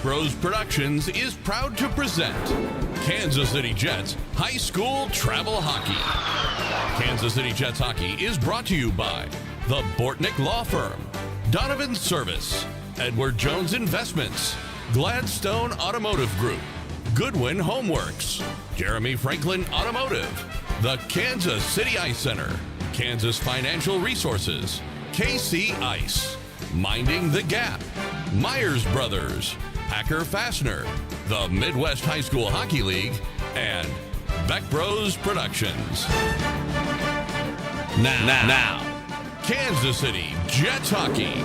Bros Productions is proud to present Kansas City Jets High School Travel Hockey. Kansas City Jets Hockey is brought to you by the Bortnick Law Firm, Donovan Service, Edward Jones Investments, Gladstone Automotive Group, Goodwin Homeworks, Jeremy Franklin Automotive, the Kansas City Ice Center, Kansas Financial Resources, KC Ice, Minding the Gap, Myers Brothers, Packer Fastener, the Midwest High School Hockey League, and Beck Bros Productions. Now, Kansas City Jets Hockey.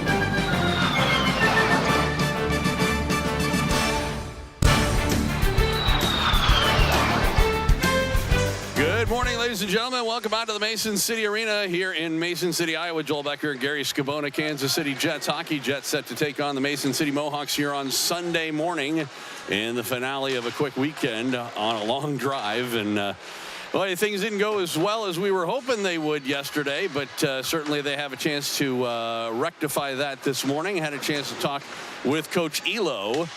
Good morning, ladies and gentlemen. Welcome out to the Mason City Arena here in Mason City, Iowa. Joel Becker and Gary Scabona, Kansas City Jets hockey. Jets set to take on the Mason City Mohawks here on Sunday morning in the finale of a quick weekend on a long drive. And well, things didn't go as well as we were hoping they would yesterday, but certainly they have a chance to rectify that this morning. Had a chance to talk with Coach Elo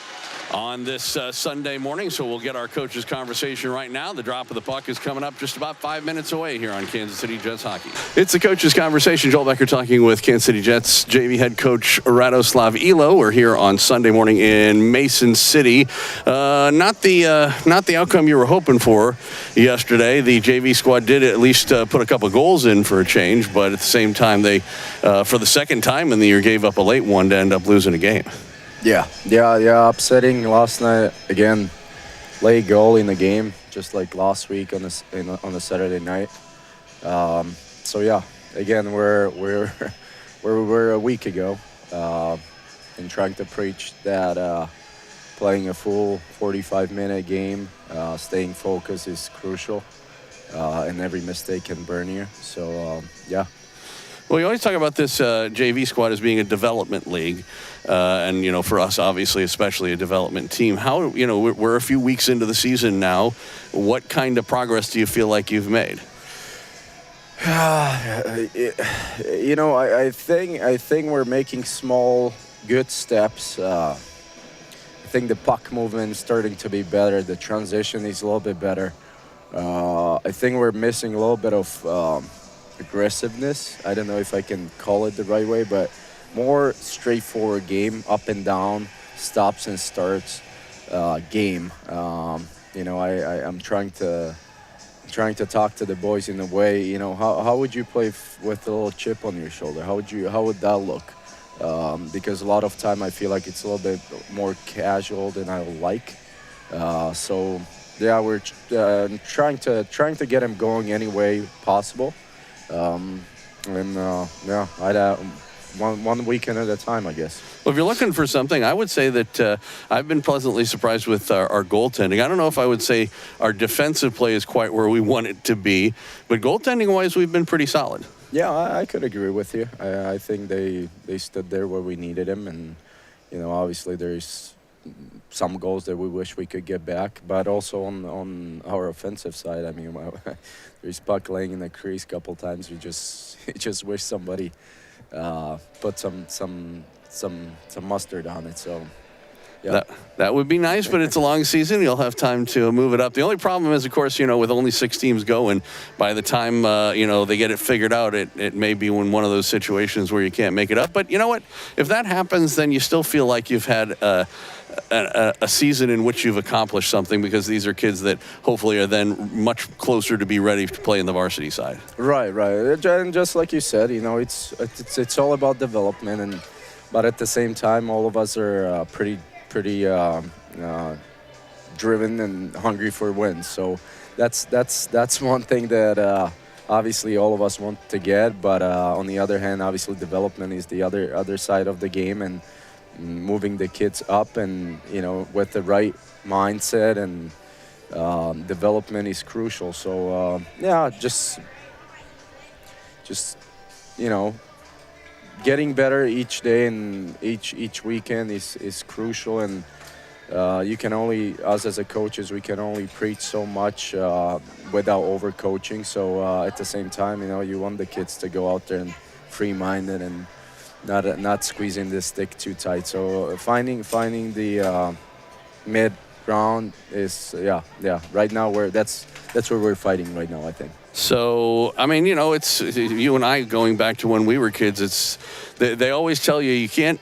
on this Sunday morning, so we'll get our coach's conversation right now. The drop of the puck is coming up just about 5 minutes away here on Kansas City Jets hockey. It's the coach's conversation. Joel Becker talking with Kansas City Jets JV head coach Radoslav Elo. We're here on Sunday morning in Mason City. Not the outcome you were hoping for yesterday. The JV squad did at least put a couple goals in for a change, but at the same time, they for the second time in the year gave up a late one to end up losing a game. Yeah, upsetting last night again. Late goal in the game, just like last week on the Saturday night. So yeah, again we're where we were a week ago, and trying to preach that playing a full 45-minute game, staying focused is crucial, and every mistake can burn you. So yeah. Well, you always talk about this JV squad as being a development league, and, you know, for us, obviously, especially a development team. How, you know, we're a few weeks into the season now. What kind of progress do you feel like you've made? You know, I think we're making small, good steps. I think the puck movement is starting to be better. The transition is a little bit better. I think we're missing a little bit of aggressiveness. I don't know if I can call it the right way, but more straightforward game, up and down, stops and starts game. You know, I'm trying to talk to the boys in a way. You know, how would you play with a little chip on your shoulder? How would that look? Because a lot of time I feel like it's a little bit more casual than I like. So yeah, we're trying to get him going any way possible. Yeah, one weekend at a time, I guess. Well, if you're looking for something, I would say that I've been pleasantly surprised with our goaltending. I don't know if I would say our defensive play is quite where we want it to be, but goaltending-wise, we've been pretty solid. Yeah, I could agree with you. I think they stood there where we needed them, and, you know, obviously there's some goals that we wish we could get back, but also on our offensive side, I mean, there's puck laying in the crease a couple times. We just wish somebody put some mustard on it. So yeah, that would be nice, but it's a long season. You'll have time to move it up. The only problem is, of course, you know, with only 6 teams going, by the time you know, they get it figured out, it may be one of those situations where you can't make it up. But you know what? If that happens, then you still feel like you've had a season in which you've accomplished something, because these are kids that hopefully are then much closer to be ready to play in the varsity side. Right. And just like you said, you know, it's all about development, but at the same time, all of us are pretty driven and hungry for wins. So that's one thing that obviously all of us want to get. But on the other hand, obviously development is the other side of the game, and moving the kids up, and, you know, with the right mindset, and development is crucial. So yeah, just you know, getting better each day and each weekend is crucial. And you can only, us as a coaches, we can only preach so much without overcoaching. So at the same time, you know, you want the kids to go out there and free-minded and not squeezing the stick too tight. So finding the mid ground is right now that's where we're fighting right now, I think. So, I mean, it's you and I going back to when we were kids. It's they always tell you can't,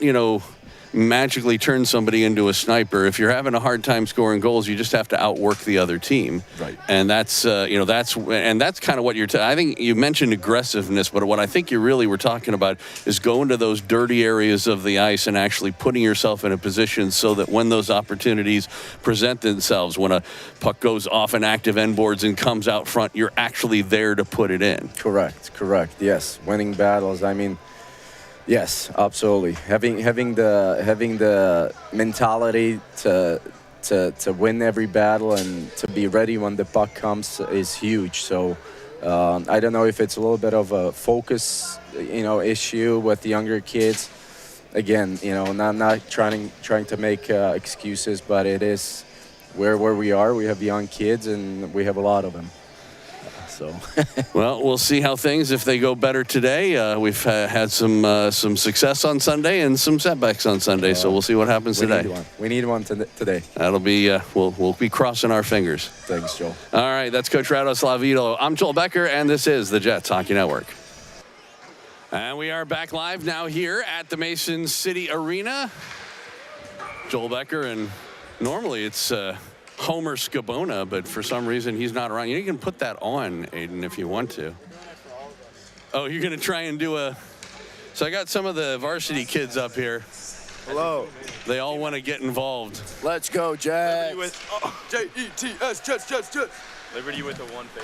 magically turn somebody into a sniper. If you're having a hard time scoring goals, you just have to outwork the other team. Right. And that's kind of what you're. I think you mentioned aggressiveness, but what I think you really were talking about is going to those dirty areas of the ice and actually putting yourself in a position so that when those opportunities present themselves, when a puck goes off an active end boards and comes out front, you're actually there to put it in. Correct. Yes, winning battles. I mean. Yes, absolutely. Having the mentality to win every battle and to be ready when the puck comes is huge. So I don't know if it's a little bit of a focus, issue with the younger kids. Again, not trying to make excuses, but it is where we are. We have young kids and we have a lot of them. So. Well, we'll see how things, if they go better today. We've had some success on Sunday and some setbacks on Sunday, so we'll see what happens today. We need one today. That'll be, we'll be crossing our fingers. Thanks, Joel. All right, that's Coach Radoslavito. I'm Joel Becker, and this is the Jets Hockey Network. And we are back live now here at the Mason City Arena. Joel Becker, and normally it's Homer Scabona, but for some reason he's not around. You can put that on, Aiden, if you want to. Oh, you're going to try and do a... So I got some of the varsity kids up here. Hello. They all want to get involved. Let's go, Jets. Jets, Jets. Liberty with a one face.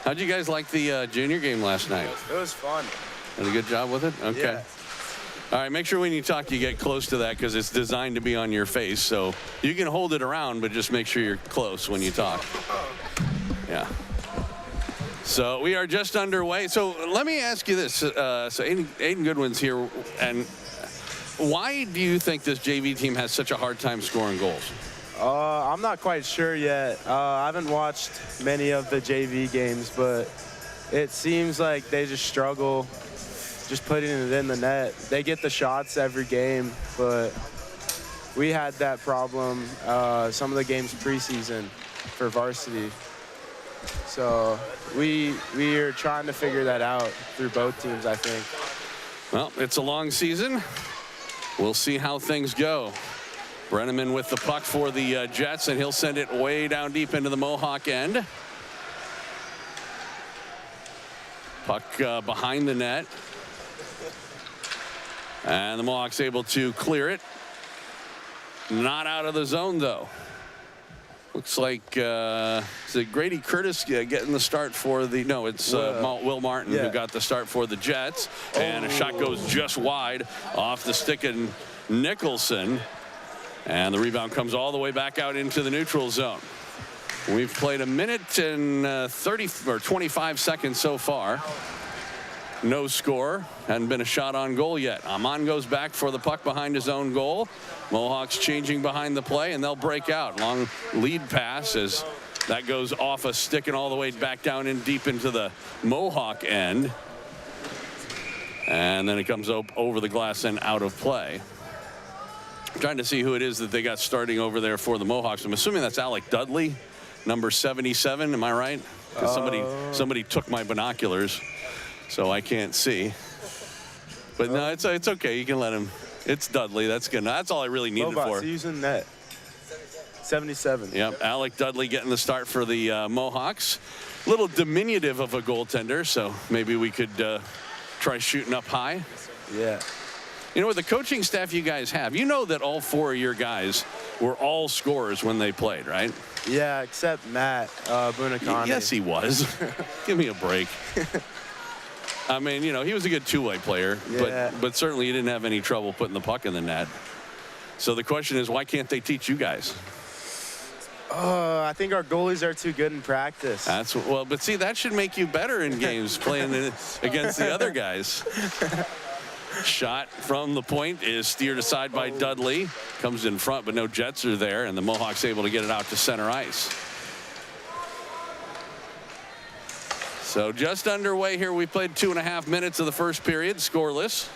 How'd you guys like the junior game last night? It was fun. Did a good job with it? Okay. Yeah. All right, make sure when you talk you get close to that because it's designed to be on your face. So you can hold it around, but just make sure you're close when you talk. Yeah. So we are just underway. So let me ask you this. So Aiden Goodwin's here. And why do you think this JV team has such a hard time scoring goals? I'm not quite sure yet. I haven't watched many of the JV games, but it seems like they just struggle just putting it in the net. They get the shots every game, but we had that problem some of the games preseason for varsity. So we are trying to figure that out through both teams, I think. Well, it's a long season. We'll see how things go. Brenneman with the puck for the Jets, and he'll send it way down deep into the Mohawk end. Puck behind the net. And the Mohawks able to clear it. Not out of the zone, though. Looks like is it Grady Curtis getting the start for the... No, it's Will Martin who got the start for the Jets. And a shot goes just wide off the stick of Nicholson. And the rebound comes all the way back out into the neutral zone. We've played a minute and 25 seconds so far. No score. Hadn't been a shot on goal yet. Amon goes back for the puck behind his own goal. Mohawks changing behind the play, and they'll break out. Long lead pass as that goes off a stick and all the way back down in deep into the Mohawk end. And then it comes over the glass and out of play. I'm trying to see who it is that they got starting over there for the Mohawks. I'm assuming that's Alec Dudley, number 77. Am I right? Because somebody took my binoculars, so I can't see. But no, it's okay. You can let him. It's Dudley. That's good. That's all I really needed Robots, for. using net. 77. Yep, Alec Dudley getting the start for the Mohawks. A little diminutive of a goaltender, so maybe we could try shooting up high. Yeah. You know, with the coaching staff you guys have, you know that all four of your guys were all scorers when they played, right? Yeah, except Matt Bunakani. Yes, he was. Give me a break. I mean, you know, he was a good two-way player, but certainly he didn't have any trouble putting the puck in the net. So the question is, why can't they teach you guys? I think our goalies are too good in practice. But see, that should make you better in games playing against the other guys. Shot from the point is steered aside by Dudley. Comes in front, but no Jets are there, and the Mohawks able to get it out to center ice. So just underway here. We played 2.5 minutes of the first period, scoreless.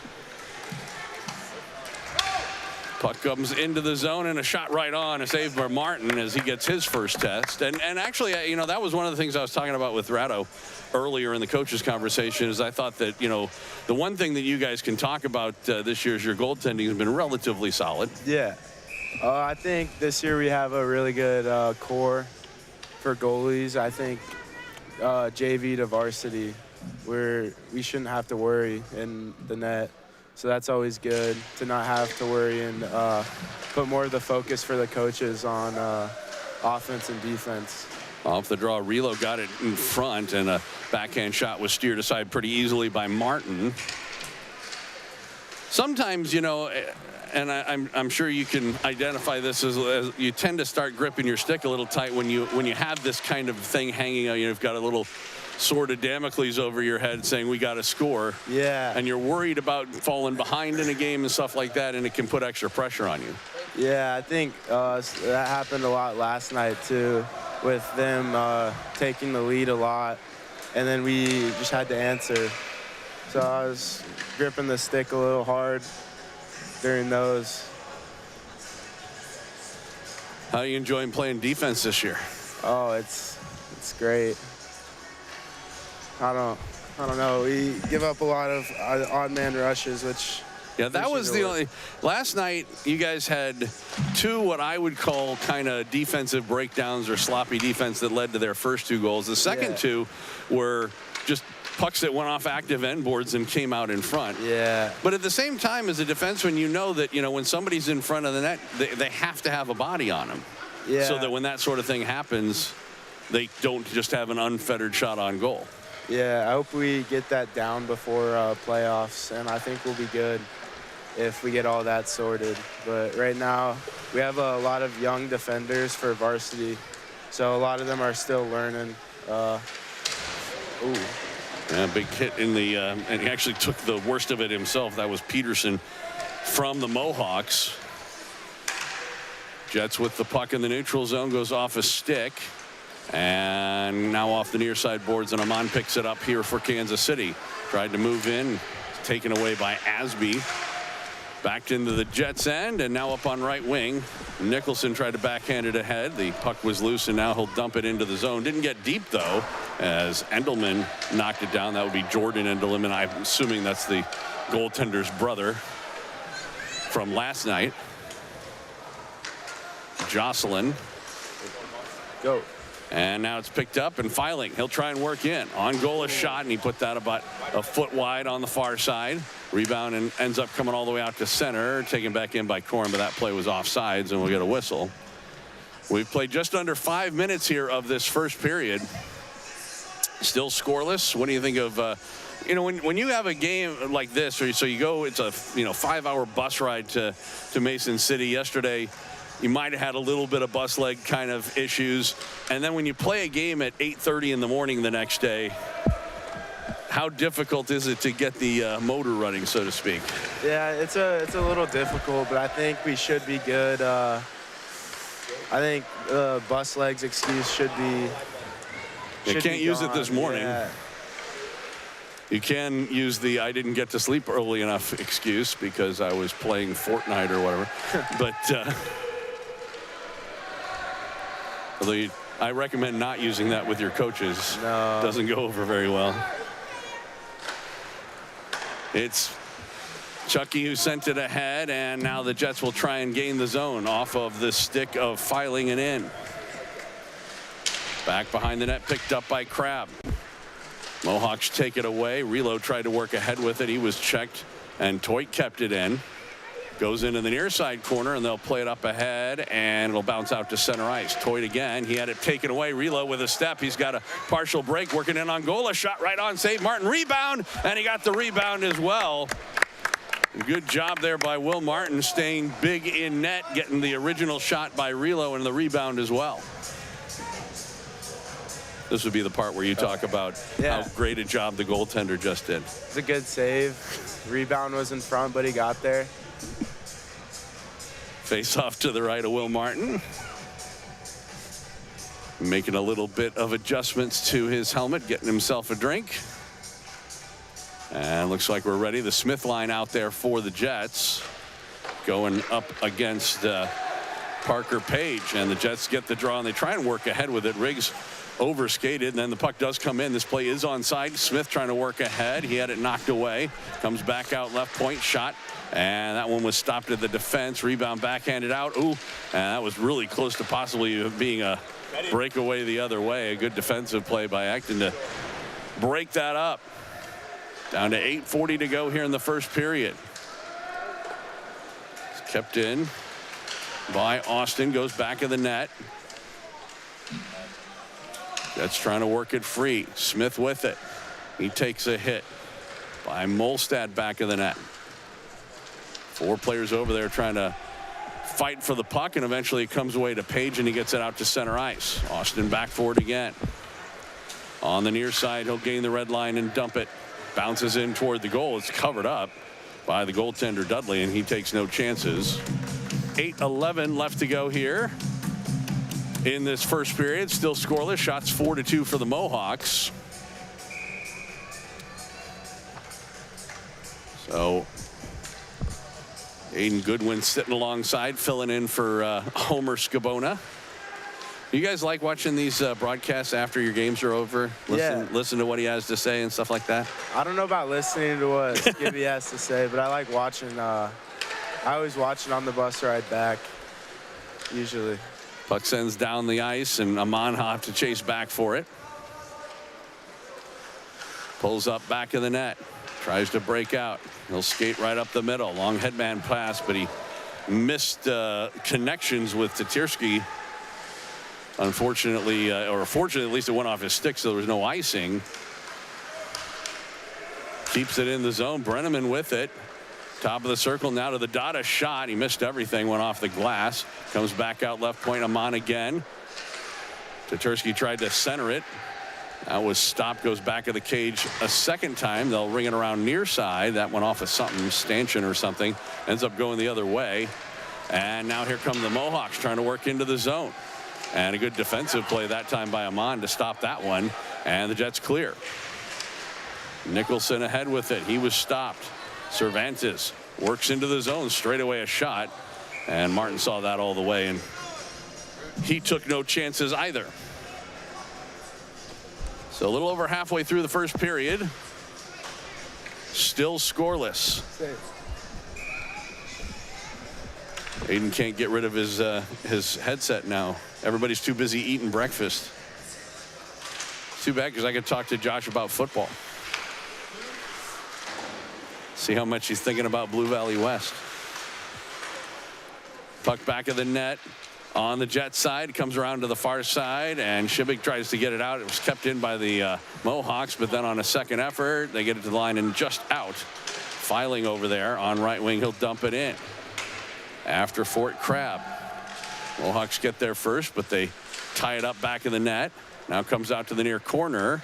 Puck comes into the zone and a shot right on, a save by Martin as he gets his first test. And actually, you know, that was one of the things I was talking about with Ratto earlier in the coaches conversation, is I thought that, you know, the one thing that you guys can talk about this year is your goaltending has been relatively solid. Yeah. I think this year we have a really good core for goalies. I think JV to varsity, we shouldn't have to worry in the net. So that's always good to not have to worry and put more of the focus for the coaches on offense and defense. Off the draw, Relo got it in front, and a backhand shot was steered aside pretty easily by Martin. Sometimes, you know, and I'm sure you can identify this as you tend to start gripping your stick a little tight when you have this kind of thing hanging out. You know, you've got a little sword of Damocles over your head saying we got to score. Yeah. And you're worried about falling behind in a game and stuff like that, and it can put extra pressure on you. Yeah, I think that happened a lot last night too, with them taking the lead a lot, and then we just had to answer. So I was gripping the stick a little hard during those. How are you enjoying playing defense this year? Oh, it's great. I don't know. We give up a lot of odd man rushes, which. Yeah, that was the only. Last night, you guys had two what I would call kind of defensive breakdowns or sloppy defense that led to their first two goals. The second two were just pucks that went off active end boards and came out in front. Yeah. But at the same time, as a defenseman, you know that, you know, when somebody's in front of the net, they have to have a body on them. Yeah. So that when that sort of thing happens, they don't just have an unfettered shot on goal. Yeah, I hope we get that down before playoffs, and I think we'll be good if we get all that sorted. But right now, we have a lot of young defenders for varsity, so a lot of them are still learning. Yeah, big hit in the, and he actually took the worst of it himself. That was Peterson from the Mohawks. Jets with the puck in the neutral zone, goes off a stick. And now off the near side boards, and Amon picks it up here for Kansas City. Tried to move in, taken away by Asby. Backed into the Jets end, and now up on right wing. Nicholson tried to backhand it ahead. The puck was loose, and now he'll dump it into the zone. Didn't get deep, though, as Endelman knocked it down. That would be Jordan Endelman. I'm assuming that's the goaltender's brother from last night. Jocelyn. Go. And now it's picked up and Filing. He'll try and work in. On goal a shot, and he put that about a foot wide on the far side. Rebound and ends up coming all the way out to center. Taken back in by Korn, but that play was offsides, and we'll get a whistle. We've played just under 5 minutes here of this first period. Still scoreless. What do you think of, you know, when you have a game like this, or so you go, it's a 5-hour bus ride to Mason City. Yesterday, you might have had a little bit of bus leg kind of issues. And then when you play a game at 8:30 in the morning the next day, how difficult is it to get the motor running, so to speak? Yeah, it's a little difficult, but I think we should be good. I think bus legs excuse should be. You can't use it this morning. Yeah. You can use the I didn't get to sleep early enough excuse because I was playing Fortnite or whatever. But although I recommend not using that with your coaches. No. Doesn't go over very well. It's Chucky who sent it ahead, and now the Jets will try and gain the zone off of the stick of Filing it in. Back behind the net, picked up by Crabb. Mohawks take it away. Relo tried to work ahead with it. He was checked, and Toit kept it in. Goes into the near side corner, and they'll play it up ahead, and it'll bounce out to center ice. Toit again. He had it taken away. Relo with a step. He's got a partial break, working in on goal. A shot right on save. Martin rebound, and he got the rebound as well. Good job there by Will Martin, staying big in net, getting the original shot by Relo and the rebound as well. This would be the part where you talk about how great a job the goaltender just did. It's a good save. Rebound was in front, but he got there. Face off to the right of Will Martin. Making a little bit of adjustments to his helmet, getting himself a drink. And looks like we're ready. The Smith line out there for the Jets. going up against Parker Page, and the Jets get the draw and they try and work ahead with it. Riggs overskated, and then the puck does come in. This play is onside. Smith trying to work ahead. He had it knocked away. Comes back out left point, shot, and that one was stopped at the defense. Rebound backhanded out. Ooh, and that was really close to possibly being a breakaway the other way. A good defensive play by Acton to break that up. Down to 8:40 to go here in the first period. It's kept in by Austin, goes back of the net. That's trying to work it free. Smith with it. He takes a hit by Molstad back of the net. 4 players over there trying to fight for the puck, and eventually it comes away to Page and he gets it out to center ice. Austin back for it again. On the near side, he'll gain the red line and dump it. Bounces in toward the goal. It's covered up by the goaltender Dudley, and he takes no chances. 8:11 left to go here in this first period. Still scoreless. Shots 4-2 for the Mohawks. So Aiden Goodwin sitting alongside, filling in for Homer Skabona. You guys like watching these broadcasts after your games are over? Listen to what he has to say and stuff like that? I don't know about listening to what Skibby has to say, but I like watching. I always watch it on the bus ride back, usually. Puck sends down the ice, and Amon will have to chase back for it. Pulls up back of the net. Tries to break out. He'll skate right up the middle. Long headman pass, but he missed connections with Tatirski. Unfortunately, or fortunately, at least it went off his stick, so there was no icing. Keeps it in the zone. Brenneman with it. Top of the circle now to the dot. A shot. He missed everything. Went off the glass. Comes back out left point. Amon again. Tatirski tried to center it. That was stopped. Goes back of the cage a second time. They'll ring it around near side. That went off of something, stanchion or something. Ends up going the other way. And now here come the Mohawks trying to work into the zone. And a good defensive play that time by Amon to stop that one. And the Jets clear. Nicholson ahead with it. He was stopped. Cervantes works into the zone. Straight away a shot. And Martin saw that all the way, and he took no chances either. So a little over halfway through the first period. Still scoreless. Aiden can't get rid of his headset now. Everybody's too busy eating breakfast. Too bad, because I could talk to Josh about football. See how much he's thinking about Blue Valley West. Puck back of the net on the Jet side. Comes around to the far side, and Shibik tries to get it out. It was kept in by the Mohawks, but then on a second effort, they get it to the line and just out. Filing over there on right wing. He'll dump it in. After Fort Crab. Mohawks get there first, but they tie it up back of the net. Now comes out to the near corner.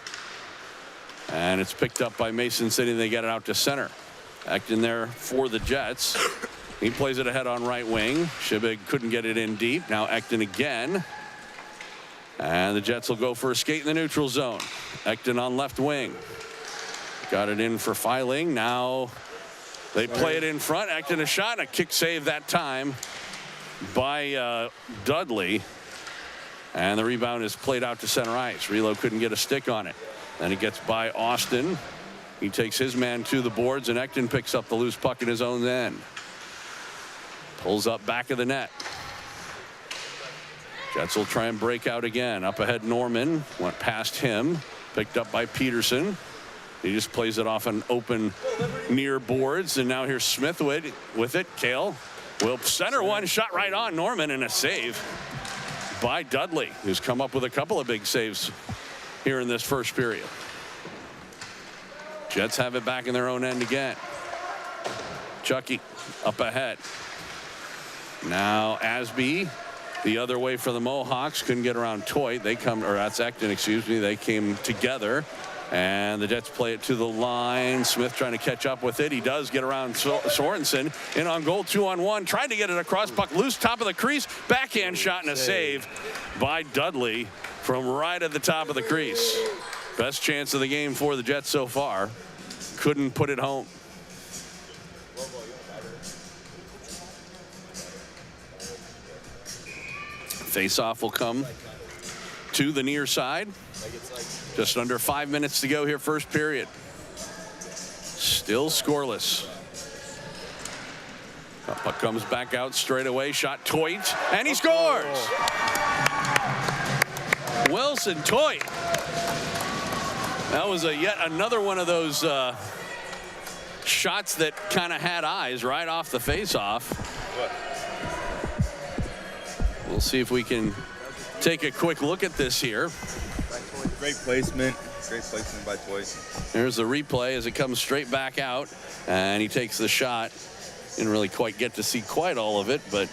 And it's picked up by Mason City. They get it out to center. Acting there for the Jets. He plays it ahead on right wing. Shibig couldn't get it in deep. Now Ekton again. And the Jets will go for a skate in the neutral zone. Ekton on left wing. Got it in for Filing. Now they play it in front. Ekton a shot and a kick save that time by Dudley. And the rebound is played out to center ice. Relo couldn't get a stick on it. Then it gets by Austin. He takes his man to the boards, and Ekton picks up the loose puck in his own end. Pulls up back of the net. Jets will try and break out again. Up ahead, Norman. Went past him. Picked up by Peterson. He just plays it off an open near boards. And now here's Smith with it. Kale will center one. Shot right on Norman, and a save by Dudley, who's come up with a couple of big saves here in this first period. Jets have it back in their own end again. Chucky up ahead. Now Asby the other way for the Mohawks. Couldn't get around Toit. They come, or that's Ekton, excuse me. They came together, and the Jets play it to the line. Smith trying to catch up with it. He does get around Sorensen. In on goal, 2-on-1. Tried to get it across. Puck loose, top of the crease. Backhand shot and a save by Dudley from right at the top of the crease. Best chance of the game for the Jets so far. Couldn't put it home. Face-off will come to the near side. Just under 5 minutes to go here, first period. Still scoreless. Puck comes back out straight away. Shot Toit, and he scores. Wilson Toit. That was yet another one of those shots that kind of had eyes right off the face-off. We'll see if we can take a quick look at this here. Great placement by Toit. There's the replay as it comes straight back out, and he takes the shot. Didn't really quite get to see quite all of it, but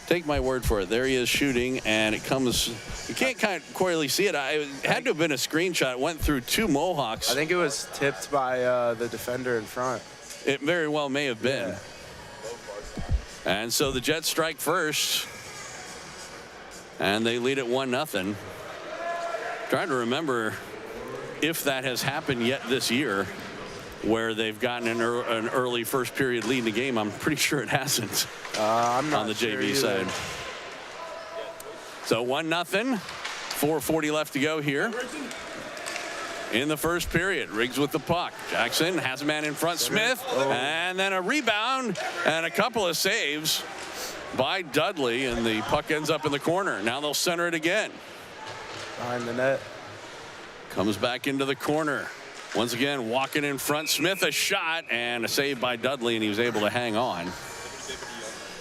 take my word for it. There he is shooting, and it comes. You can't kind of clearly see it. It had to have been a screenshot. It went through two Mohawks. I think it was tipped by the defender in front. It very well may have been. Yeah. And so the Jets strike first, and they lead it 1-0. Trying to remember if that has happened yet this year, where they've gotten an early first period lead in the game. I'm pretty sure it hasn't. I'm not on the sure JV either. side. So 1-0, 4:40 left to go here in the first period. Riggs with the puck. Jackson has a man in front. Smith, and then a rebound and a couple of saves by Dudley, and the puck ends up in the corner. Now they'll center it again. Behind the net. Comes back into the corner. Once again, walking in front. Smith, a shot and a save by Dudley, and he was able to hang on.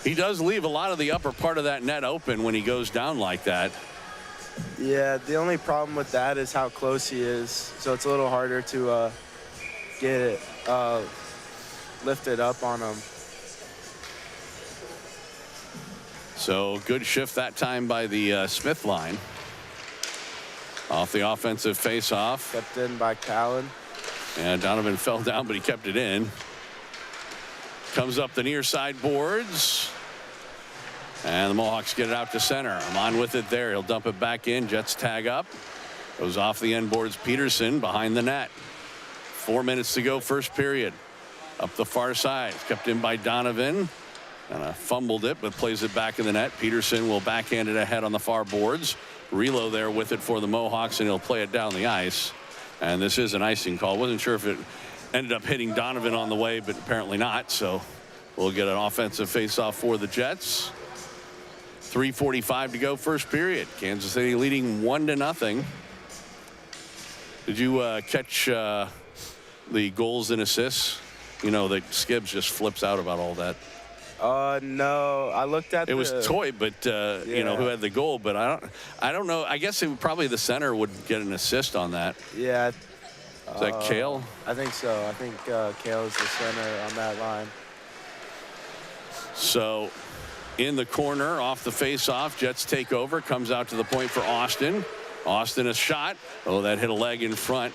He does leave a lot of the upper part of that net open when he goes down like that. Yeah, the only problem with that is how close he is. So it's a little harder to get it lifted up on him. So good shift that time by the Smith line. Off the offensive face-off. Kept in by Callan. And Donovan fell down, but he kept it in. Comes up the near side boards. And the Mohawks get it out to center. I'm on with it there. He'll dump it back in. Jets tag up. Goes off the end boards. Peterson behind the net. 4 minutes to go, first period. Up the far side. Kept in by Donovan. And fumbled it, but plays it back in the net. Peterson will backhand it ahead on the far boards. Relo there with it for the Mohawks, and he'll play it down the ice. And this is an icing call. Wasn't sure if it ended up hitting Donovan on the way, but apparently not. So we'll get an offensive faceoff for the Jets. 3:45 to go, first period. Kansas City leading 1-0. Did you catch the goals and assists? You know that Skibbs just flips out about all that. No, I looked at it was Toy, but you know, who had the goal, but I don't know. I guess probably the center would get an assist on that. Yeah. Is that Kale? I think so. I think Kale is the center on that line. So in the corner off the face-off, Jets take over. Comes out to the point for Austin. Austin a shot. Oh, that hit a leg in front.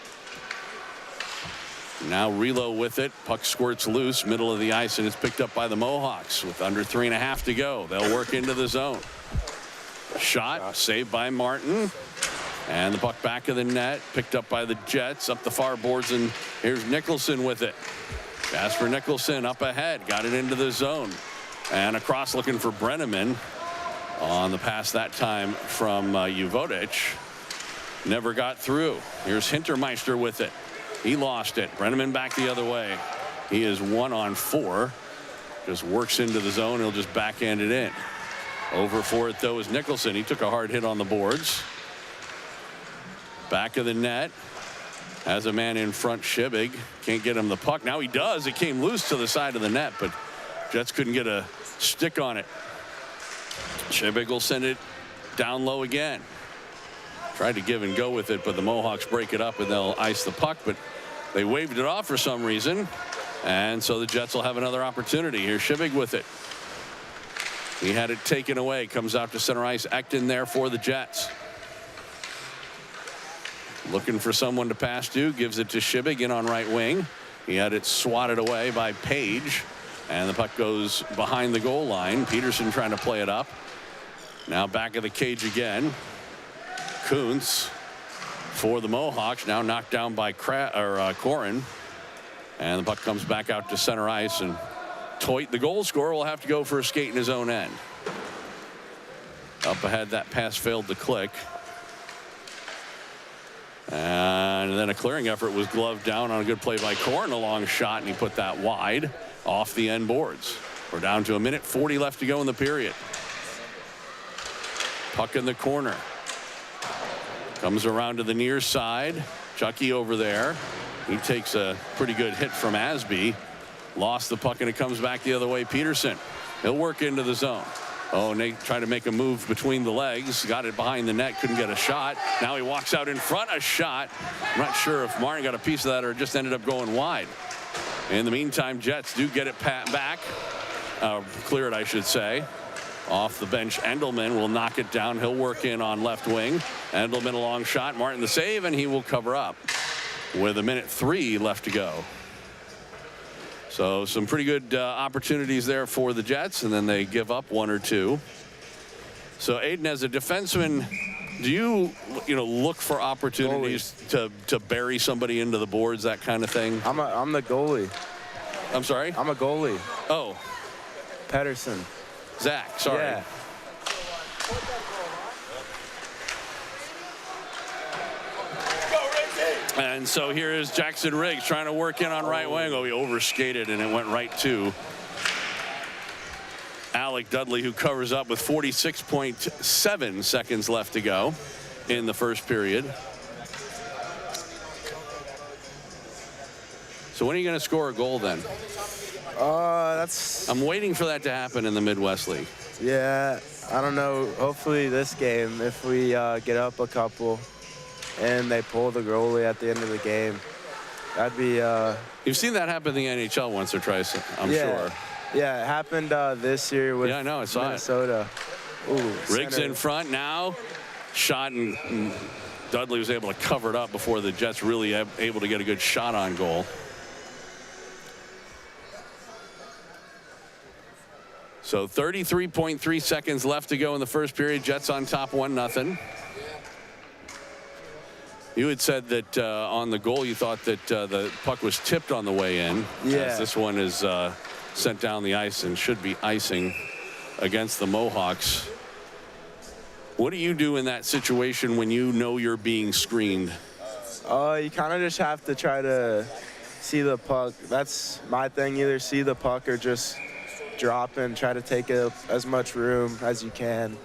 Now Relo with it. Puck squirts loose, middle of the ice, and it's picked up by the Mohawks with under 3.5 to go. They'll work into the zone. Shot saved by Martin. And the puck back of the net, picked up by the Jets, up the far boards, and here's Nicholson with it. Jasper Nicholson up ahead, got it into the zone. And across looking for Brenneman on the pass that time from Uvodich. Never got through. Here's Hintermeister with it. He lost it. Brenneman back the other way. He is 1-on-4. Just works into the zone. He'll just backhand it in. Over for it, though, is Nicholson. He took a hard hit on the boards. Back of the net. Has a man in front, Shibig. Can't get him the puck. Now he does. It came loose to the side of the net, but Jets couldn't get a stick on it. Shibig will send it down low again. Tried to give and go with it, but the Mohawks break it up and they'll ice the puck, but they waved it off for some reason. And so the Jets will have another opportunity. Here's Shibig with it. He had it taken away. Comes out to center ice. Ekton there for the Jets. Looking for someone to pass to. Gives it to Shibig in on right wing. He had it swatted away by Page. And the puck goes behind the goal line. Peterson trying to play it up. Now back of the cage again. Kuntz for the Mohawks, now knocked down by Corin. And the puck comes back out to center ice, and Toit, the goal scorer, will have to go for a skate in his own end. Up ahead, that pass failed to click. And then a clearing effort was gloved down on a good play by Korn. A long shot, and he put that wide off the end boards. We're down to 1:40 left to go in the period. Puck in the corner. Comes around to the near side. Chucky over there. He takes a pretty good hit from Asby. Lost the puck, and it comes back the other way. Peterson. He'll work into the zone. Oh, Nate tried to make a move between the legs. Got it behind the net. Couldn't get a shot. Now he walks out in front. A shot. I'm not sure if Martin got a piece of that or just ended up going wide. In the meantime, Jets do get it back. Clear it, I should say. Off the bench, Endelman will knock it down. He'll work in on left wing. Endelman a long shot. Martin the save, and he will cover up with 1:03 left to go. So some pretty good opportunities there for the Jets, and then they give up one or two. So Aiden, as a defenseman, do you look for opportunities to bury somebody into the boards, that kind of thing? I'm the goalie. I'm sorry? I'm a goalie. Oh. Pedersen. Zach, sorry. Yeah. And so here is Jackson Riggs trying to work in on right wing. Oh, he overskated, and it went right to Alec Dudley, who covers up with 46.7 seconds left to go in the first period. So when are you going to score a goal then? I'm waiting for that to happen in the Midwest League. Yeah, I don't know. Hopefully this game, if we get up a couple and they pull the goalie at the end of the game, that'd be... You've seen that happen in the NHL once or twice, I'm sure. Yeah, it happened this year with I saw Minnesota. Ooh, Riggs in front now. Shot, and Dudley was able to cover it up before the Jets really able to get a good shot on goal. So 33.3 seconds left to go in the first period. Jets on top 1-0. You had said that on the goal you thought that the puck was tipped on the way in. Yeah. As this one is sent down the ice and should be icing against the Mohawks. What do you do in that situation when you know you're being screened? You kind of just have to try to see the puck. That's my thing. Either see the puck or just drop and try to take up as much room as you can.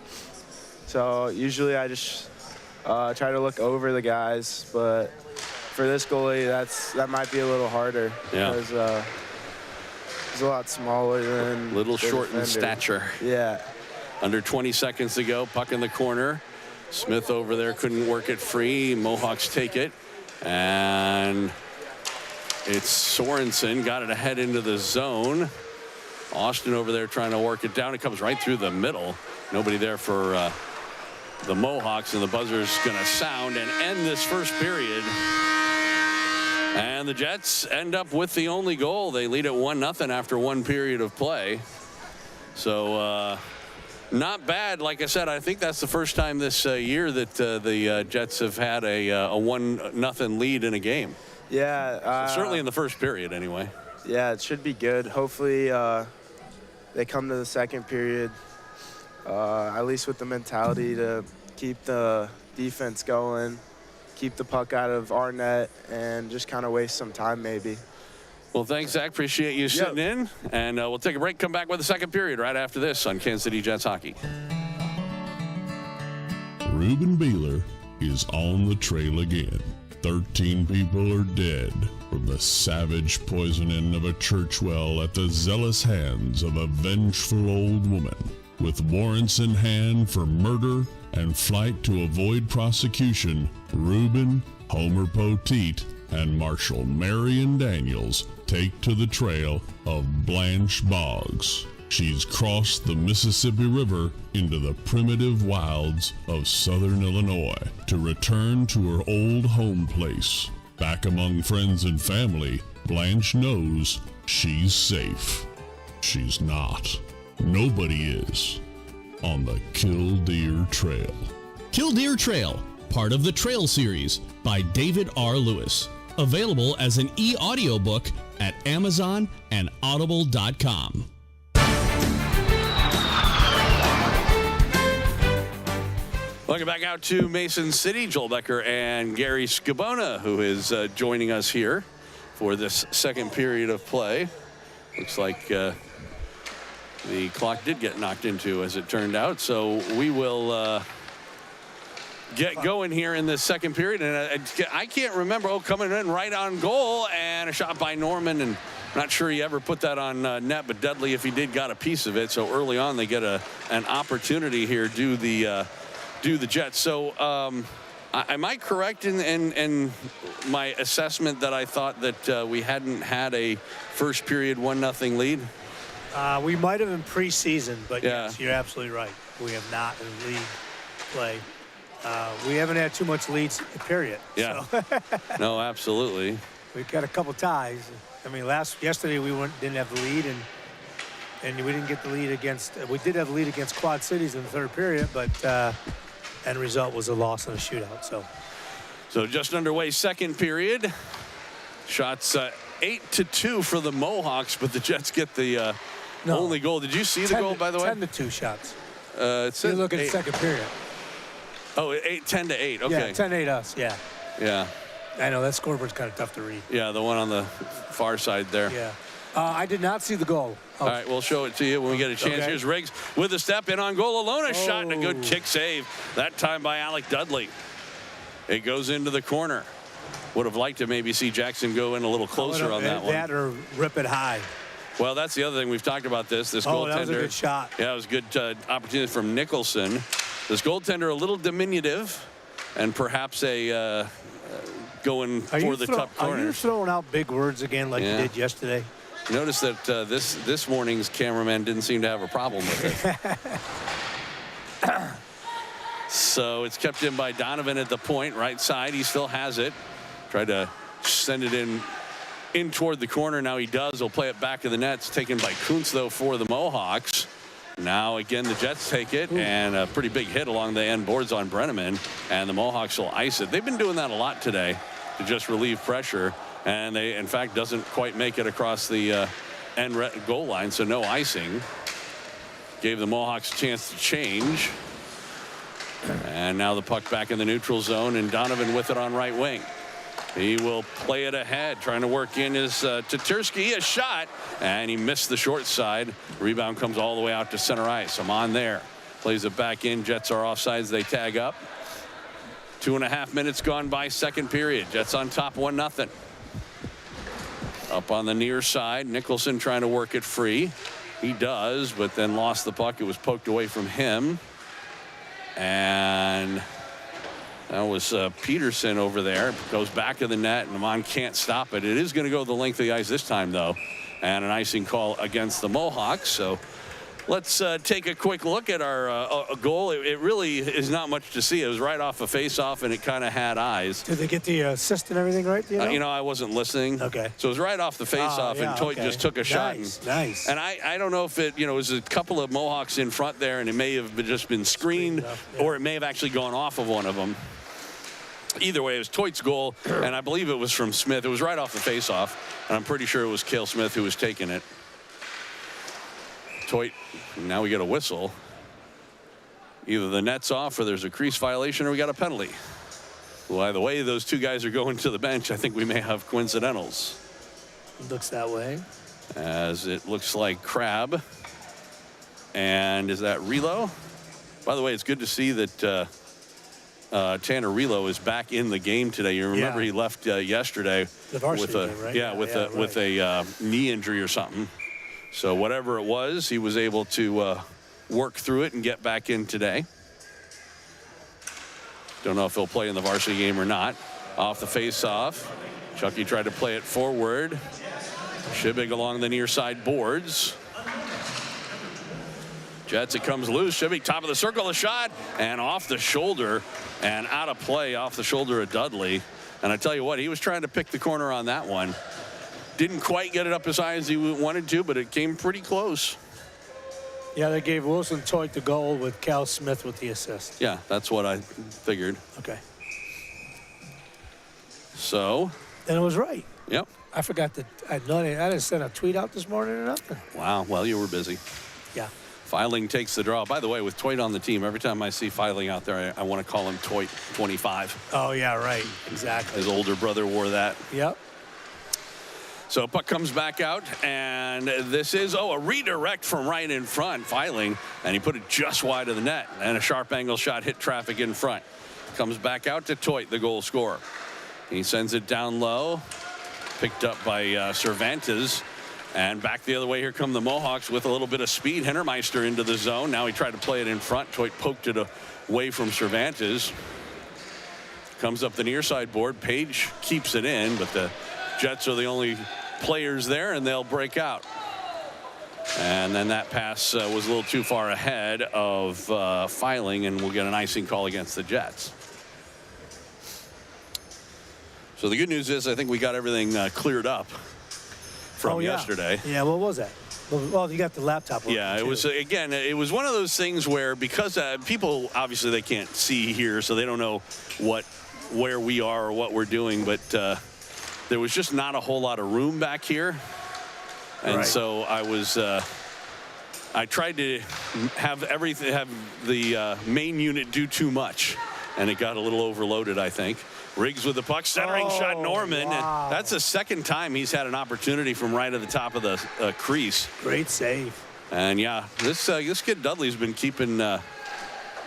So usually I just try to look over the guys, but for this goalie, that might be a little harder. Yeah. Because he's a lot smaller than Little short in defender. stature. Yeah. Under 20 seconds to go. Puck in the corner. Smith over there couldn't work it free. Mohawks take it. And it's Sorensen. Got it ahead into the zone. Austin over there trying to work it down. It comes right through the middle. Nobody there for the Mohawks, and the buzzer's going to sound and end this first period. And the Jets end up with the only goal. They lead at 1-0 after one period of play. So not bad. Like I said, I think that's the first time this year that the Jets have had a 1-0 lead in a game. Yeah. Certainly in the first period anyway. Yeah, it should be good. Hopefully they come to the second period, at least with the mentality to keep the defense going, keep the puck out of our net, and just kind of waste some time maybe. Well, thanks, Zach. Appreciate you sitting in. And we'll take a break, come back with the second period right after this on Kansas City Jets Hockey. Ruben Beeler is on the trail again. 13 people are dead from the savage poisoning of a church well at the zealous hands of a vengeful old woman. With warrants in hand for murder and flight to avoid prosecution, Ruben, Homer Poteet, and Marshal Marion Daniels take to the trail of Blanche Boggs. She's crossed the Mississippi River into the primitive wilds of southern Illinois to return to her old home place. Back among friends and family, Blanche knows she's safe. She's not. Nobody is on the Killdeer Trail. Killdeer Trail, part of the Trail series by David R. Lewis. Available as an e-audiobook at Amazon and Audible.com. Welcome back out to Mason City. Joel Becker and Gary Scabona, who is joining us here for this second period of play. Looks like the clock did get knocked into, as it turned out. So we will get going here in the second period. And I can't remember, coming in right on goal, and a shot by Norman. And not sure he ever put that on net, but Dudley, if he did, got a piece of it. So early on, they get an opportunity here, do the Jets. So am I correct in my assessment that I thought that we hadn't had a first period 1-0 lead? We might have in preseason, but Yeah. yes, you're absolutely right. We have not in league play. We haven't had too much leads, period. Yeah. So No, absolutely. we've got a couple ties. I mean, yesterday we didn't have the lead, and we didn't get the lead against. We did have the lead against Quad Cities in the third period, but end result was a loss in a shootout. So just underway second period. Shots 8-2 for the Mohawks, but the Jets get the only goal. Did you see the goal, by the way? 10-2 shots. It says You look at the 8. second period. Oh, 10-8. Okay. Yeah, 10-8 us. Yeah. Yeah. I know that scoreboard's kind of tough to read. Yeah, the one on the far side there. Yeah. I did not see the goal. All right, we'll show it to you when we get a chance. Okay. Here's Riggs with a step in on goal alone. A shot and a good Oh. kick save. That time by Alec Dudley. It goes into the corner. Would have liked to maybe see Jackson go in a little closer on that one. That or rip it high. Well, that's the other thing. We've talked about this. This goaltender. That was a good shot. Yeah, it was a good opportunity from Nicholson. This goaltender a little diminutive, and perhaps a going for the top Are you corners. throwing out big words again like Yeah. you did yesterday? Notice that this morning's cameraman didn't seem to have a problem with it. So it's kept in by Donovan at the point, right side. He still has it. Tried to send it in toward the corner. Now he does. He'll play it back of the net. It's taken by Kuntz, though, for the Mohawks. Now, again, the Jets take it, and a pretty big hit along the end boards on Brenneman, and the Mohawks will ice it. They've been doing that a lot today to just relieve pressure, and they, in fact, doesn't quite make it across the end goal line, so no icing. Gave the Mohawks a chance to change. And now the puck back in the neutral zone, and Donovan with it on right wing. He will play it ahead, trying to work in his Tatursky, a shot, and he missed the short side. Rebound comes all the way out to center ice. I'm on there. Plays it back in. Jets are offsides. They tag up. 2.5 minutes gone by second period. Jets on top 1-0. Up on the near side, Nicholson trying to work it free. He does, but then lost the puck. It was poked away from him. And that was Peterson over there. Goes back to the net, and Amon can't stop it. It is going to go the length of the ice this time, though. And an icing call against the Mohawks. So let's take a quick look at our goal. It really is not much to see. It was right off a face-off, and it kind of had eyes. Did they get the assist and everything right? I wasn't listening. Okay. So it was right off the face-off, and Toit just took a shot. Nice. And I don't know if it, it was a couple of Mohawks in front there, and it may have just been screened, or it may have actually gone off of one of them. Either way, it was Toit's goal, and I believe it was from Smith. It was right off the face-off, and I'm pretty sure it was Cale Smith who was taking it. Toit, now we get a whistle. Either the net's off, or there's a crease violation, or we got a penalty. Well, by the way those two guys are going to the bench, I think we may have coincidentals. Looks that way. As it looks like Crab. And is that Relo? By the way, it's good to see that Tanner Relo is back in the game today. You remember he left yesterday The varsity with a game, right? with a knee injury or something. So whatever it was, he was able to work through it and get back in today. Don't know if he'll play in the varsity game or not. Off the face-off, Chucky tried to play it forward. Shibig along the near side boards. Jets, it comes loose. Shibig, top of the circle, a shot, and off the shoulder, and out of play off the shoulder of Dudley. And I tell you what, he was trying to pick the corner on that one. Didn't quite get it up as high as he wanted to, but it came pretty close. Yeah, they gave Wilson Toit the goal with Cal Smith with the assist. Yeah, that's what I figured. Okay. So. And it was right. Yep. I forgot that I didn't send a tweet out this morning or nothing. Wow. Well, you were busy. Yeah. Filing takes the draw. By the way, with Toit on the team, every time I see Filing out there, I want to call him Toit 25. Oh, yeah, right. Exactly. His older brother wore that. Yep. So puck comes back out, and this is, a redirect from right in front, Filing, and he put it just wide of the net. And a sharp angle shot hit traffic in front. Comes back out to Toit, the goal scorer. He sends it down low, picked up by Cervantes. And back the other way, here come the Mohawks with a little bit of speed. Hennermeister into the zone. Now he tried to play it in front. Toit poked it away from Cervantes. Comes up the near side board. Page keeps it in, but the Jets are the only players there, and they'll break out. And then that pass was a little too far ahead of Filing, and we'll get an icing call against the Jets. So the good news is I think we got everything cleared up from yesterday. Yeah, what was that? Well, you got the laptop. Yeah, it was, again, it was one of those things where, because people, obviously they can't see here, so they don't know where we are or what we're doing, but there was just not a whole lot of room back here. And so I tried to have the main unit do too much, and it got a little overloaded, I think. Riggs with the puck, centering shot, Norman. Wow. And that's the second time he's had an opportunity from right at the top of the crease. Great save. And yeah, this kid Dudley's been keeping the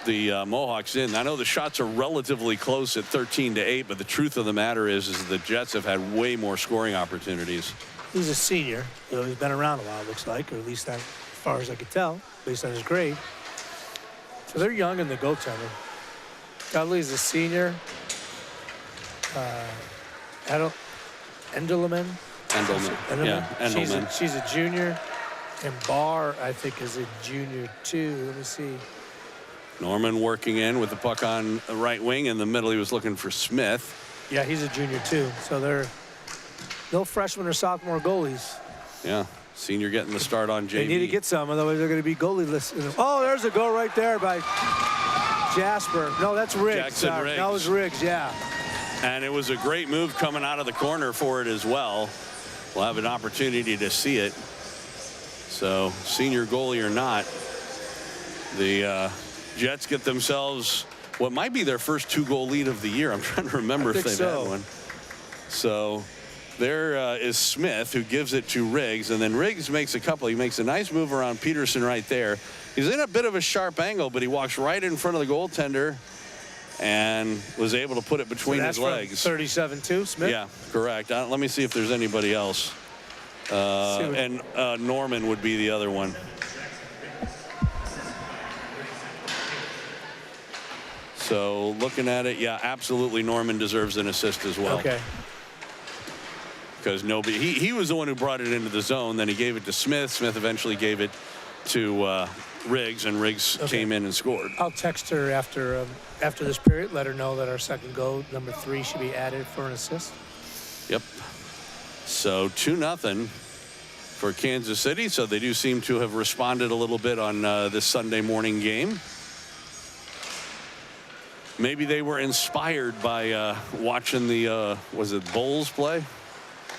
Mohawks in. I know the shots are relatively close at 13-8, but the truth of the matter is the Jets have had way more scoring opportunities. He's a senior. He's been around a while, it looks like, or at least as far as I could tell, based on his grade. So they're young in the goaltender. Dudley's a senior. Endelman. Yeah, Endelman. She's a junior. And Barr, I think, is a junior too. Let me see. Norman working in with the puck on the right wing. In the middle, he was looking for Smith. Yeah, he's a junior too. So they're no freshman or sophomore goalies. Yeah, senior getting the start on JV. They need to get some, otherwise they're going to be goalie-less. Oh, there's a goal right there by Jasper. No, that's Riggs. Jackson Riggs. That was Riggs, yeah. And it was a great move coming out of the corner for it as well. We'll have an opportunity to see it. So, senior goalie or not, the Jets get themselves what might be their first 2-goal lead of the year. I'm trying to remember if they've had one. So, there is Smith, who gives it to Riggs, and then Riggs makes a couple. He makes a nice move around Peterson right there. He's in a bit of a sharp angle, but he walks right in front of the goaltender and was able to put it between his legs. 37-2, Smith? Yeah, correct. Let me see if there's anybody else. And Norman would be the other one. So looking at it, yeah, absolutely Norman deserves an assist as well. Okay. Because nobody, he was the one who brought it into the zone. Then he gave it to Smith. Smith eventually gave it to Riggs, and Riggs came in and scored. I'll text her after this period, let her know that our second goal, number 3, should be added for an assist. Yep. So 2-0 for Kansas City. So they do seem to have responded a little bit on this Sunday morning game. Maybe they were inspired by watching the was it Bulls play?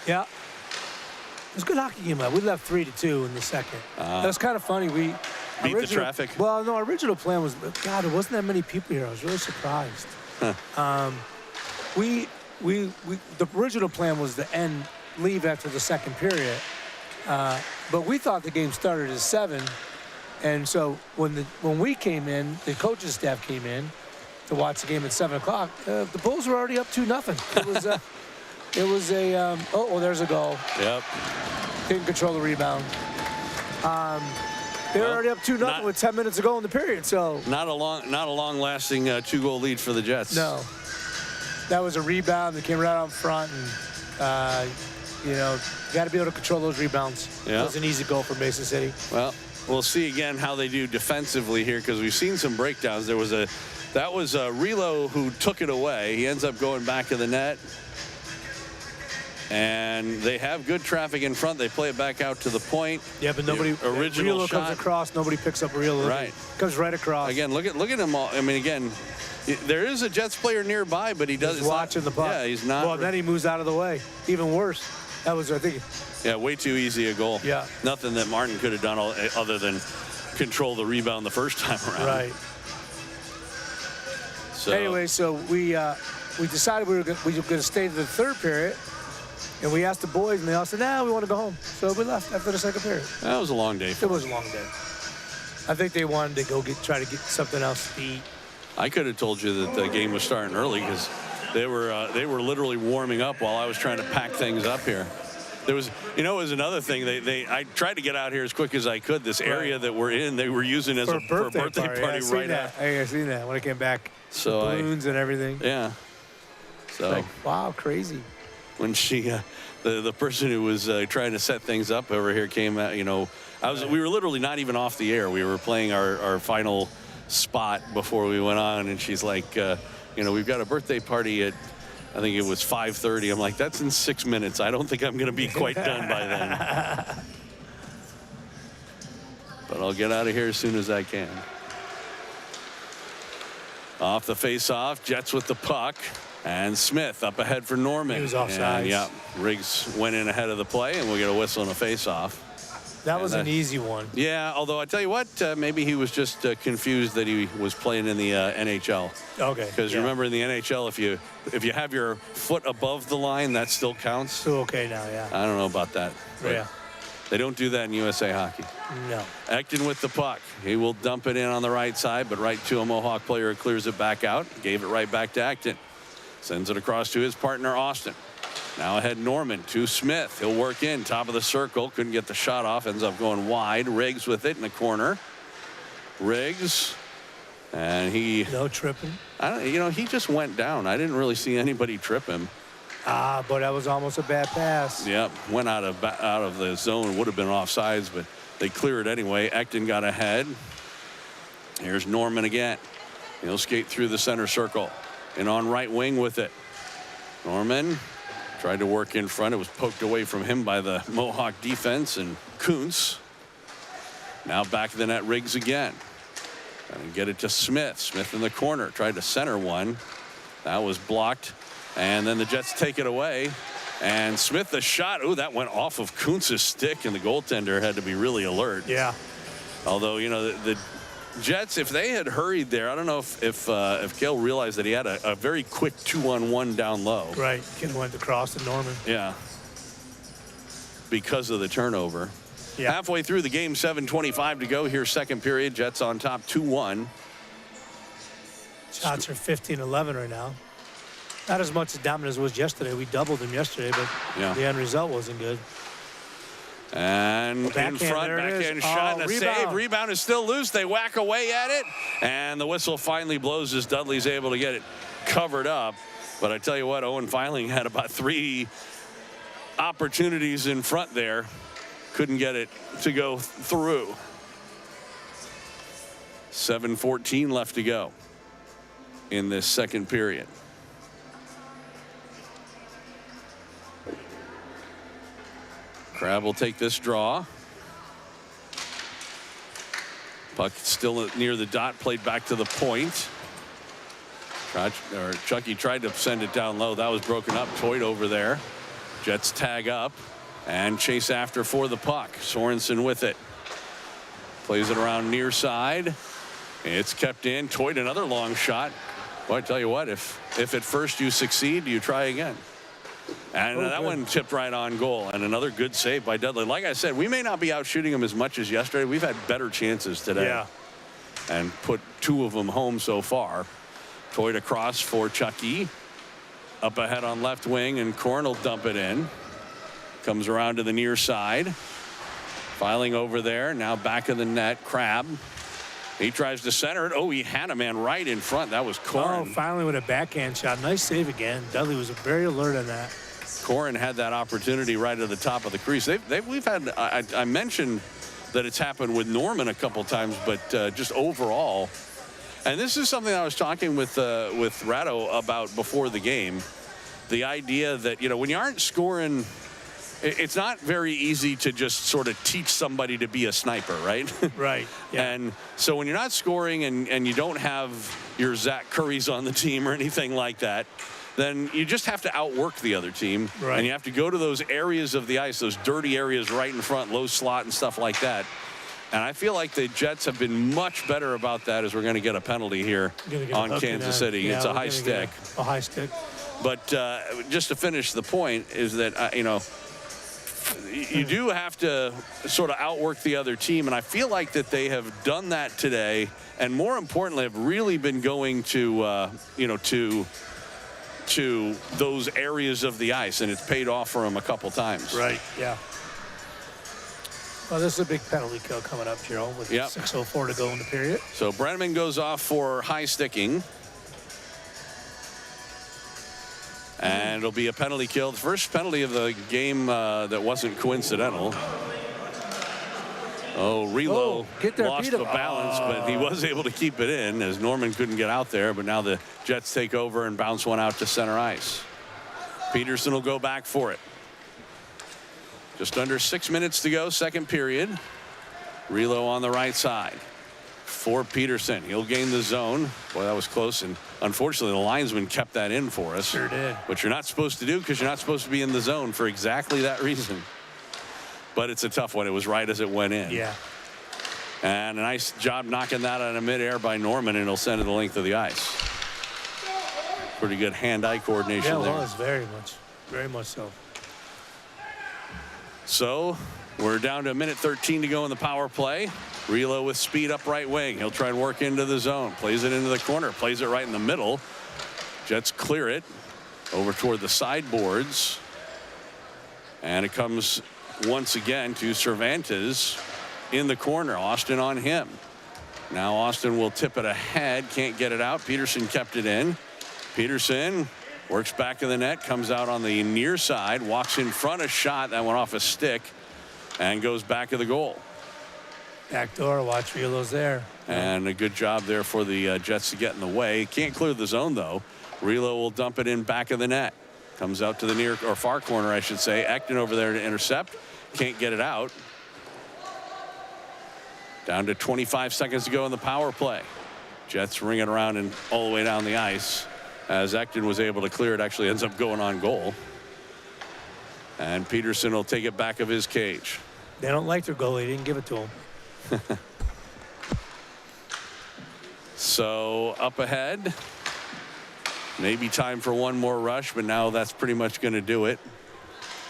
Yeah. It was a good hockey game. We left 3-2 in the second. That was kind of funny. We beat the traffic. Well, no, our original plan was, God, there wasn't that many people here. I was really surprised. Huh. The original plan was to leave after the second period. But we thought the game started at 7. And so when we came in, the coaching staff came in to watch the game at 7 o'clock. The Bulls were already up 2-0. There's a goal. Yep. Didn't control the rebound. They were already up 2-0 with 10 minutes to go in the period. So not a long lasting 2-goal lead for the Jets. No. That was a rebound that came right out front, and you got to be able to control those rebounds. Yeah. That was an easy goal for Mason City. Well, we'll see again how they do defensively here, because we've seen some breakdowns. That was Relo who took it away. He ends up going back to the net. And they have good traffic in front. They play it back out to the point. Yeah, but nobody. Original Relo shot comes across. Nobody picks up Relo. Right. Comes right across. Again, look at him all. I mean, again, there is a Jets player nearby, but he's watching the puck. Yeah, he's not. Well, then he moves out of the way. Even worse. That was, I think. Yeah, way too easy a goal. Yeah. Nothing that Martin could have done other than control the rebound the first time around. Right. So, Anyway, so we decided we were going to stay to the third period, and we asked the boys, and they all said, "Nah, we want to go home." So we left after the second period. that was a long day. It was a long day. I think they wanted to go try to get something else to eat. I could have told you that the game was starting early because they were literally warming up while I was trying to pack things up here. There was, it was another thing. I tried to get out here as quick as I could. This area that we're in, they were using as For a birthday party right after. I seen that when I came back. So the balloons and everything. Yeah. So Like, wow, crazy. when she, the person who was trying to set things up over here came out, we were literally not even off the air. We were playing our final spot before we went on, and she's like, we've got a birthday party at, I think it was 5:30. I'm like, that's in 6 minutes. I don't think I'm going to be quite done by then. But I'll get out of here as soon as I can. Off the face-off, Jets with the puck. And Smith up ahead for Norman. He was offsides. And, yeah, Riggs went in ahead of the play, and we'll get a whistle and a face-off. That was an easy one. Yeah, although I tell you what, maybe he was just confused that he was playing in the NHL. Okay. Because remember in the NHL, if you have your foot above the line, that still counts. So okay now, yeah. I don't know about that. Yeah. They don't do that in USA hockey. No. Acton with the puck. He will dump it in on the right side, but right to a Mohawk player who clears it back out. Gave it right back to Acton. Sends it across to his partner, Austin. Now ahead Norman to Smith. He'll work in, top of the circle. Couldn't get the shot off. Ends up going wide. Riggs with it in the corner. Riggs. And he... No tripping. He just went down. I didn't really see anybody trip him. But that was almost a bad pass. Yep. Went out of the zone. Would have been offsides, but they clear it anyway. Acton got ahead. Here's Norman again. He'll skate through the center circle. And on right wing with it. Norman tried to work in front. It was poked away from him by the Mohawk defense, and Kuntz. Now back of the net, Riggs again. And get it to Smith. Smith in the corner. Tried to center one. That was blocked. And then the Jets take it away. And Smith, the shot. Oh, that went off of Kuntz's stick, and the goaltender had to be really alert. Yeah. Although, the Jets, if they had hurried there, I don't know if Cale realized that he had a very quick 2-on-1 down low. Right. Kid went across to Norman. Yeah. Because of the turnover. Yeah. Halfway through the game, 7:25 to go here, second period. Jets on top 2-1. Shots are 15-11 right now. Not as much as dominant as was yesterday. We doubled them yesterday, but the end result wasn't good. And backhand, in front, backhand shot, and a save. Rebound is still loose. They whack away at it, and the whistle finally blows as Dudley's able to get it covered up. But I tell you what, Owen Filing had about 3 opportunities in front there. Couldn't get it to go through. 7:14 left to go in this second period. Crab will take this draw. Puck still near the dot, played back to the point. Chucky tried to send it down low. That was broken up. Toyd over there. Jets tag up and chase after for the puck. Sorensen with it. Plays it around near side. It's kept in. Toyd another long shot. Well, I tell you what, if at first you succeed, you try again. And that one tipped right on goal. And another good save by Dudley. Like I said, we may not be out shooting him as much as yesterday. We've had better chances today. Yeah. And put 2 of them home so far. Toyd across for Chucky. Up ahead on left wing, and Korn will dump it in. Comes around to the near side. Filing over there. Now back of the net. Crab. He tries to center it. Oh, he had a man right in front. That was Korn. Oh, finally with a backhand shot. Nice save again. Dudley was very alert on that. Korn had that opportunity right at the top of the crease. We've had, I mentioned that it's happened with Norman a couple times, but just overall. And this is something I was talking with Ratto about before the game. The idea that, when you aren't scoring, it's not very easy to just sort of teach somebody to be a sniper, right? Right. Yeah. And so when you're not scoring and you don't have your Zach Currys on the team or anything like that, then you just have to outwork the other team. Right. And you have to go to those areas of the ice, those dirty areas right in front, low slot and stuff like that. And I feel like the Jets have been much better about that as we're going to get a penalty here on Kansas City. Yeah, it's a high stick. A high stick. But just to finish the point is that, you do have to sort of outwork the other team. And I feel like that they have done that today. And more importantly, have really been going to those areas of the ice. And it's paid off for them a couple times. Right, yeah. Well, this is a big penalty kill coming up, Gerald, with 6:04 to go in the period. So Brenneman goes off for high sticking. And it'll be a penalty kill. The first penalty of the game that wasn't coincidental. Oh, Relo lost the balance, but he was able to keep it in as Norman couldn't get out there. But now the Jets take over and bounce one out to center ice. Peterson will go back for it. Just under 6 minutes to go, second period. Relo on the right side for Peterson. He'll gain the zone. Boy, that was close. And unfortunately, the linesman kept that in for us. Sure did. Which you're not supposed to do because you're not supposed to be in the zone for exactly that reason. But it's a tough one. It was right as it went in. Yeah. And a nice job knocking that out of midair by Norman, and he'll send it the length of the ice. Pretty good hand-eye coordination there. Yeah, it was very much so. So we're down to a minute 13 to go in the power play. Relo with speed up right wing. He'll try and work into the zone. Plays it into the corner. Plays it right in the middle. Jets clear it over toward the sideboards. And it comes once again to Cervantes in the corner. Austin on him. Now Austin will tip it ahead. Can't get it out. Peterson kept it in. Peterson works back in the net. Comes out on the near side. Walks in front. A shot. That went off a stick. And goes back of the goal. Back door. Watch Relo's there. And a good job there for the Jets to get in the way. Can't clear the zone, though. Relo will dump it in back of the net. Comes out to the near or far corner, I should say. Ekton over there to intercept. Can't get it out. Down to 25 seconds to go in the power play. Jets ring it around and all the way down the ice. As Ekton was able to clear it, actually ends up going on goal. And Peterson will take it back of his cage. They don't like their goalie. They didn't give it to him. So up ahead. Maybe time for one more rush, but now that's pretty much going to do it.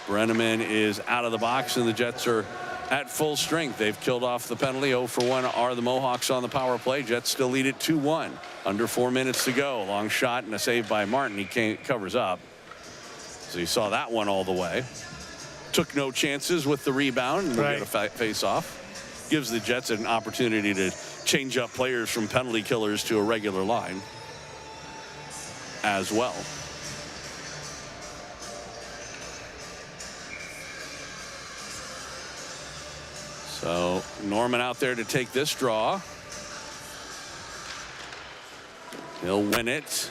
Brenneman is out of the box, and the Jets are at full strength. They've killed off the penalty. 0 for 1 are the Mohawks on the power play. Jets still lead it 2-1. Under 4 minutes to go. Long shot and a save by Martin. He covers up. So you saw that one all the way. Took no chances with the rebound and get a face-off. Gives the Jets an opportunity to change up players from penalty killers to a regular line as well. So Norman out there to take this draw. He'll win it.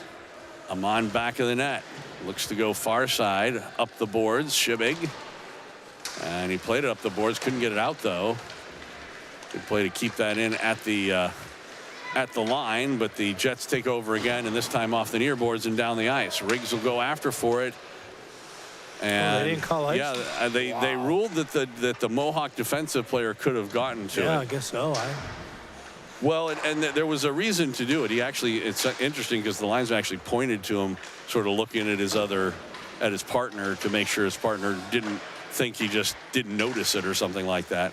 Amon back of the net. Looks to go far side, up the boards. Shibig. And he played it up the boards. Couldn't get it out, though. Good play to keep that in at the line, but the Jets take over again, and this time off the near boards and down the ice. Riggs will go after for it. And they didn't call ice? Yeah, they ruled that the Mohawk defensive player could have gotten to it. Yeah, I guess so. Well, and there was a reason to do it. It's interesting because the linesman actually pointed to him, sort of looking at his partner to make sure his partner didn't think he just didn't notice it or something like that.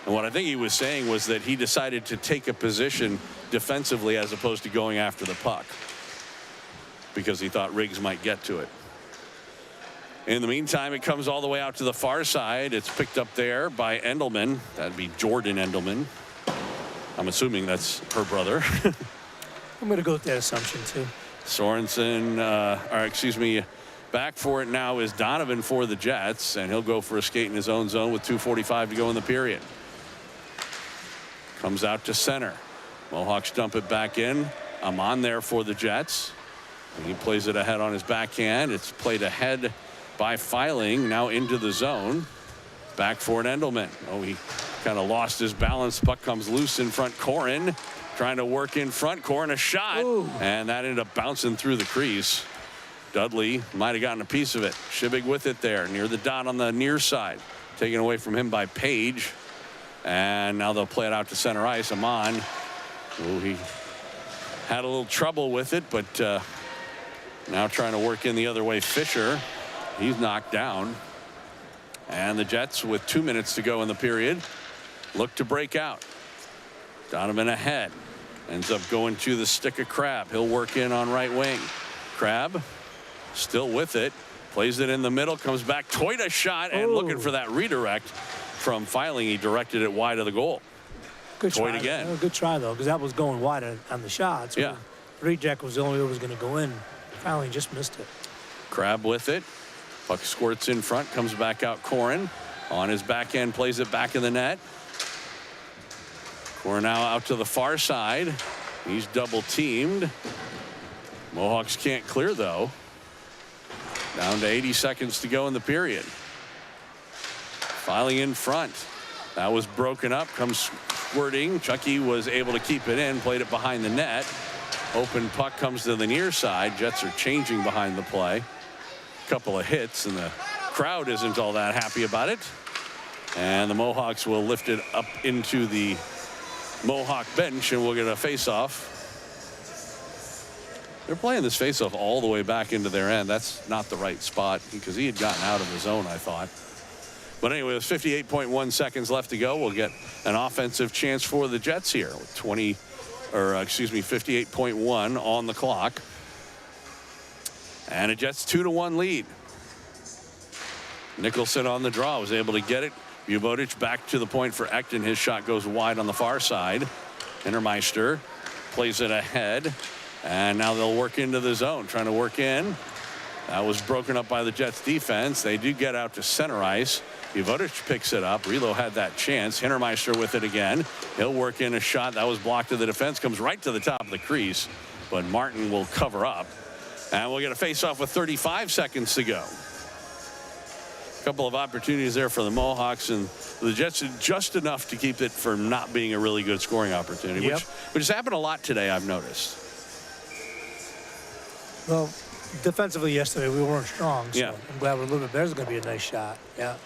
And what I think he was saying was that he decided to take a position defensively as opposed to going after the puck because he thought Riggs might get to it. In the meantime, it comes all the way out to the far side. It's picked up there by Endelman. That'd be Jordan Endelman. I'm assuming that's her brother. I'm going to go with that assumption, too. Sorensen, back for it now is Donovan for the Jets, and he'll go for a skate in his own zone with 2:45 to go in the period. Comes out to center. Mohawks dump it back in. I'm on there for the Jets. And he plays it ahead on his backhand. It's played ahead by Filing, now into the zone. Back for an Endelman. Oh, he kind of lost his balance. Puck comes loose in front. Corin trying to work in front. Corin a shot. Ooh. And that ended up bouncing through the crease. Dudley might have gotten a piece of it. Shibig with it there near the dot on the near side. Taken away from him by Page. And now they'll play it out to center ice. Amon, he had a little trouble with it, but now trying to work in the other way. Fisher, he's knocked down. And the Jets, with 2 minutes to go in the period, look to break out. Donovan ahead. Ends up going to the stick of Crab. He'll work in on right wing. Crab still with it. Plays it in the middle. Comes back. Toita shot. And looking for that redirect from Filing. He directed it wide of the goal. Good try. Again. Good try, though, because that was going wide on the shot. So yeah. Reject was the only way it was going to go in. Filing just missed it. Crab with it. Puck squirts in front. Comes back out. Corin on his backhand. Plays it back in the net. We're now out to the far side. He's double teamed. Mohawks can't clear, though. Down to 80 seconds to go in the period. Filing in front. That was broken up. Comes squirting. Chucky was able to keep it in. Played it behind the net. Open puck comes to the near side. Jets are changing behind the play. Couple of hits, and the crowd isn't all that happy about it. And the Mohawks will lift it up into the Mohawk bench, and we'll get a face-off. They're playing this face-off all the way back into their end. That's not the right spot because he had gotten out of the zone, I thought. But anyway, with 58.1 seconds left to go, we'll get an offensive chance for the Jets here with 58.1 on the clock. And a Jets 2-1 lead. Nicholson on the draw was able to get it. Vujovic back to the point for Ekton. His shot goes wide on the far side. Hintermeister plays it ahead. And now they'll work into the zone, trying to work in. That was broken up by the Jets defense. They do get out to center ice. Vujovic picks it up. Relo had that chance. Hintermeister with it again. He'll work in a shot that was blocked to the defense. Comes right to the top of the crease. But Martin will cover up. And we'll get a face-off with 35 seconds to go. A couple of opportunities there for the Mohawks, and the Jets did just enough to keep it from not being a really good scoring opportunity, which has happened a lot today, I've noticed. Well, defensively yesterday we weren't strong, so yeah. I'm glad we're a little bit better. It's going to be a nice shot. Yeah.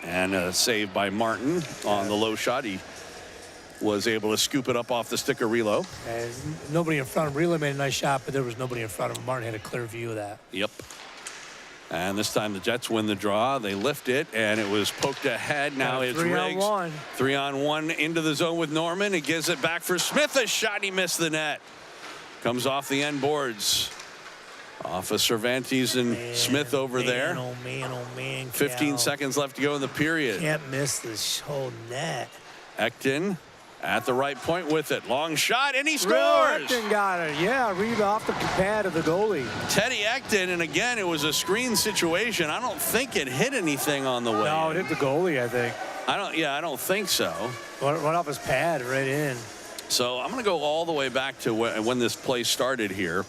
And a save by Martin on the low shot. He was able to scoop it up off the stick of Relo. And nobody in front of him. Relo made a nice shot, but there was nobody in front of him. Martin had a clear view of that. Yep. And this time the Jets win the draw. They lift it, and it was poked ahead. Now it's Riggs. 3-on-1. 3-on-1 into the zone with Norman. He gives it back for Smith. A shot. He missed the net. Comes off the end boards. Off of Cervantes and Smith over there. Oh, man. 15 seconds left to go in the period. Can't miss this whole net. Ekton at the right point with it. Long shot, and he scores. Ekton got it. Yeah, read off the pad of the goalie. Teddy Ekton, and again, it was a screen situation. I don't think it hit anything on the way. No, it hit the goalie, I think. I don't think so. Went off his pad right in. So I'm going to go all the way back to when this play started here.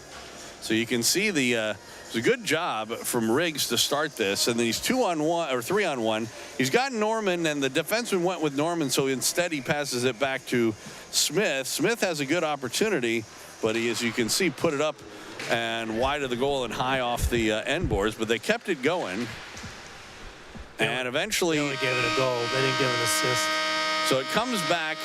So you can see it's a good job from Riggs to start this, and then he's 2-on-1 or 3-on-1. He's got Norman, and the defenseman went with Norman, so instead he passes it back to Smith. Smith has a good opportunity, but he, as you can see, put it up and wide of the goal and high off the end boards, but they kept it going. And eventually they only gave it a goal. They didn't give an assist. So it comes back.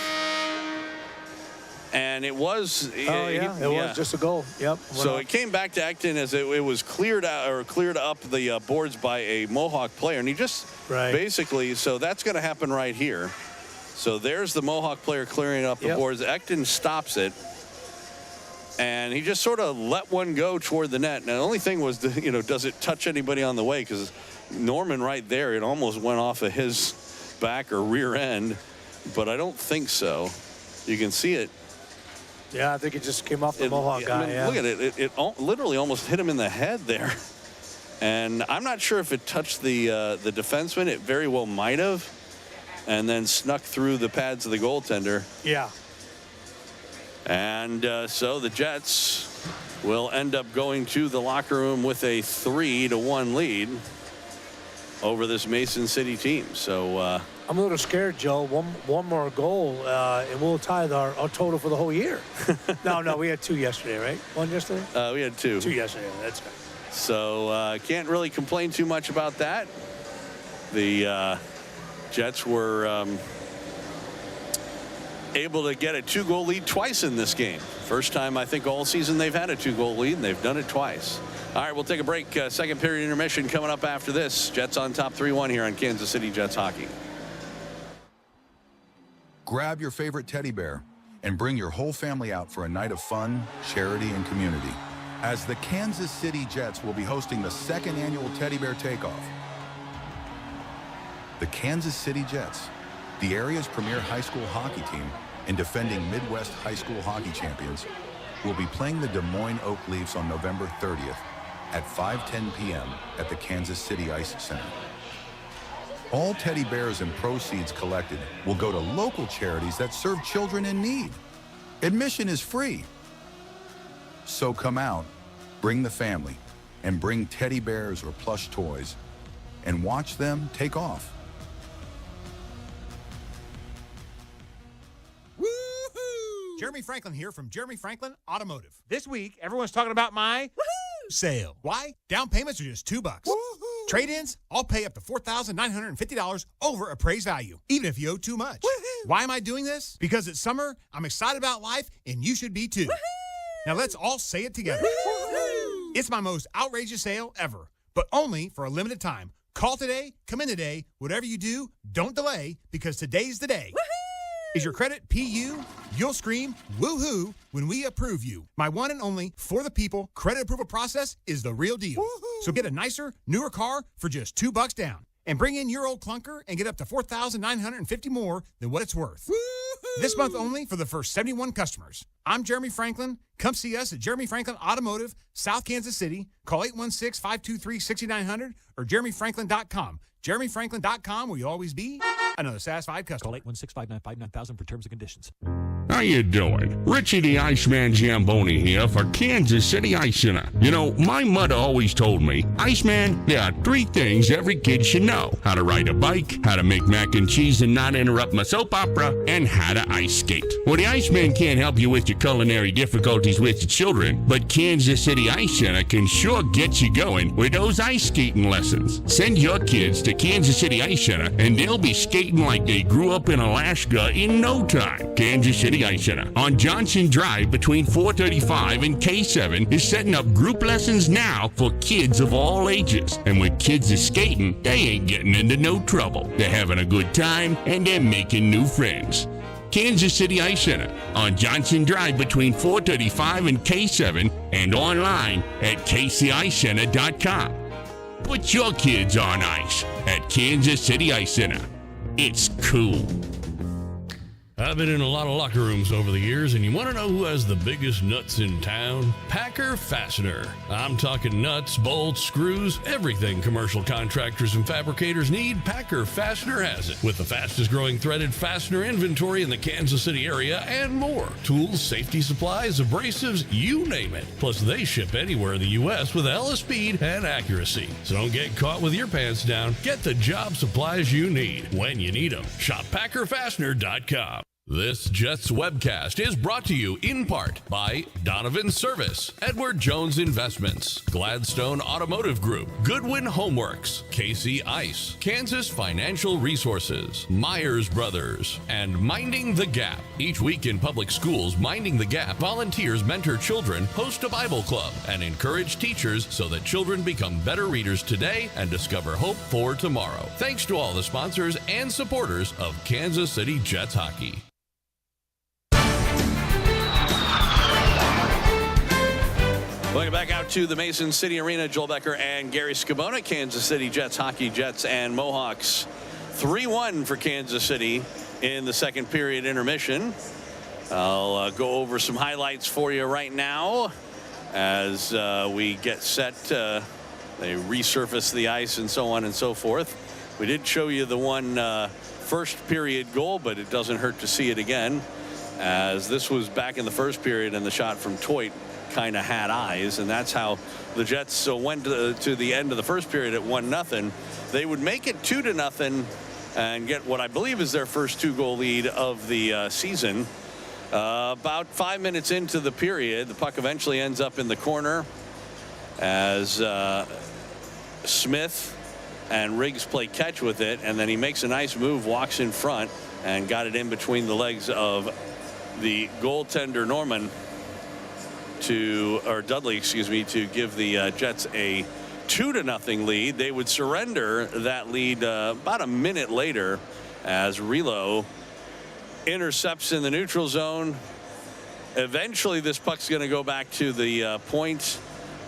And it was. It was just a goal. Yep. So it came back to Ekton as it was cleared out or cleared up the boards by a Mohawk player, and he just basically. So that's going to happen right here. So there's the Mohawk player clearing up the boards. Ekton stops it, and he just sort of let one go toward the net. Now the only thing was, does it touch anybody on the way? Because Norman right there, it almost went off of his back or rear end, but I don't think so. You can see it. Yeah, I think it just came off the Mohawk guy. Look at it. It literally almost hit him in the head there. And I'm not sure if it touched the defenseman. It very well might have. And then snuck through the pads of the goaltender. Yeah. And so the Jets will end up going to the locker room with a 3-1 lead over this Mason City team. So I'm a little scared, Joe. One more goal, and we'll tie our total for the whole year. No, we had 2 yesterday, right? 1 yesterday? We had 2. 2 yesterday, that's right. So can't really complain too much about that. The Jets were able to get a 2-goal lead twice in this game. First time, I think, all season they've had a 2-goal lead, and they've done it twice. All right, we'll take a break. Second period intermission coming up after this. Jets on top 3-1 here on Kansas City Jets hockey. Grab your favorite teddy bear and bring your whole family out for a night of fun, charity, and community, as the Kansas City Jets will be hosting the second annual Teddy Bear Takeoff. The Kansas City Jets, the area's premier high school hockey team and defending Midwest high school hockey champions, will be playing the Des Moines Oak Leafs on November 30th at 5:10 p.m. at the Kansas City Ice Center. All teddy bears and proceeds collected will go to local charities that serve children in need. Admission is free. So come out, bring the family, and bring teddy bears or plush toys, and watch them take off. Woohoo! Jeremy Franklin here from Jeremy Franklin Automotive. This week, everyone's talking about my sale. Why? Down payments are just $2. Woohoo! Trade-ins, I'll pay up to $4,950 over appraised value, even if you owe too much. Woohoo! Why am I doing this? Because it's summer, I'm excited about life, and you should be too. Woohoo! Now let's all say it together. Woohoo! It's my most outrageous sale ever, but only for a limited time. Call today, come in today, whatever you do, don't delay, because today's the day. Woohoo! Is your credit PU? You'll scream woohoo when we approve you. My one and only for the people credit approval process is the real deal. Woohoo! So get a nicer, newer car for just $2 down. And bring in your old clunker and get up to $4,950 more than what it's worth. Woo-hoo! This month only for the first 71 customers. I'm Jeremy Franklin. Come see us at Jeremy Franklin Automotive, South Kansas City. Call 816-523-6900 or jeremyfranklin.com. jeremyfranklin.com will you always be another satisfied customer. Call 816-595-9000 for terms and conditions. How you doing? Richie the Iceman Zamboni here for Kansas City Ice Center. You know, my mother always told me, Iceman, there are 3 things every kid should know. How to ride a bike, how to make mac and cheese and not interrupt my soap opera, and how to ice skate. Well, the Iceman can't help you with your culinary difficulties with your children, but Kansas City Ice Center can sure get you going with those ice skating lessons. Send your kids to Kansas City Ice Center, and they'll be skating like they grew up in Alaska in no time. Kansas City Ice Center on Johnson Drive between 435 and K7 is setting up group lessons now for kids of all ages. And when kids are skating, they ain't getting into no trouble. They're having a good time and they're making new friends. Kansas City Ice Center on Johnson Drive between 435 and K7 and online at kcicecenter.com. Put your kids on ice at Kansas City Ice Center. It's cool. I've been in a lot of locker rooms over the years, and you want to know who has the biggest nuts in town? Packer Fastener. I'm talking nuts, bolts, screws, everything commercial contractors and fabricators need, Packer Fastener has it. With the fastest growing threaded fastener inventory in the Kansas City area and more. Tools, safety supplies, abrasives, you name it. Plus, they ship anywhere in the U.S. with hella speed and accuracy. So don't get caught with your pants down. Get the job supplies you need when you need them. Shop PackerFastener.com. This Jets webcast is brought to you in part by Donovan Service, Edward Jones Investments, Gladstone Automotive Group, Goodwin Homeworks, KC Ice, Kansas Financial Resources, Myers Brothers, and Minding the Gap. Each week in public schools, Minding the Gap volunteers mentor children, host a Bible club, and encourage teachers so that children become better readers today and discover hope for tomorrow. Thanks to all the sponsors and supporters of Kansas City Jets hockey. Welcome back out to the Mason City Arena. Joel Becker and Gary Scabona. Kansas City Jets hockey, Jets and Mohawks. 3-1 for Kansas City in the second period intermission. I'll go over some highlights for you right now as we get set. They resurface the ice and so on and so forth. We did show you the one first period goal, but it doesn't hurt to see it again, as this was back in the first period and the shot from Toit kind of had eyes, and that's how the Jets went to the end of the first period at 1-0. They would make it 2-0 and get what I believe is their first 2-goal lead of the season. About 5 minutes into the period, the puck eventually ends up in the corner as Smith and Riggs play catch with it, and then he makes a nice move, walks in front, and got it in between the legs of the goaltender Norman Dudley, to give the Jets a 2-0 lead. They would surrender that lead about a minute later as Relo intercepts in the neutral zone. Eventually this puck's going to go back to the point,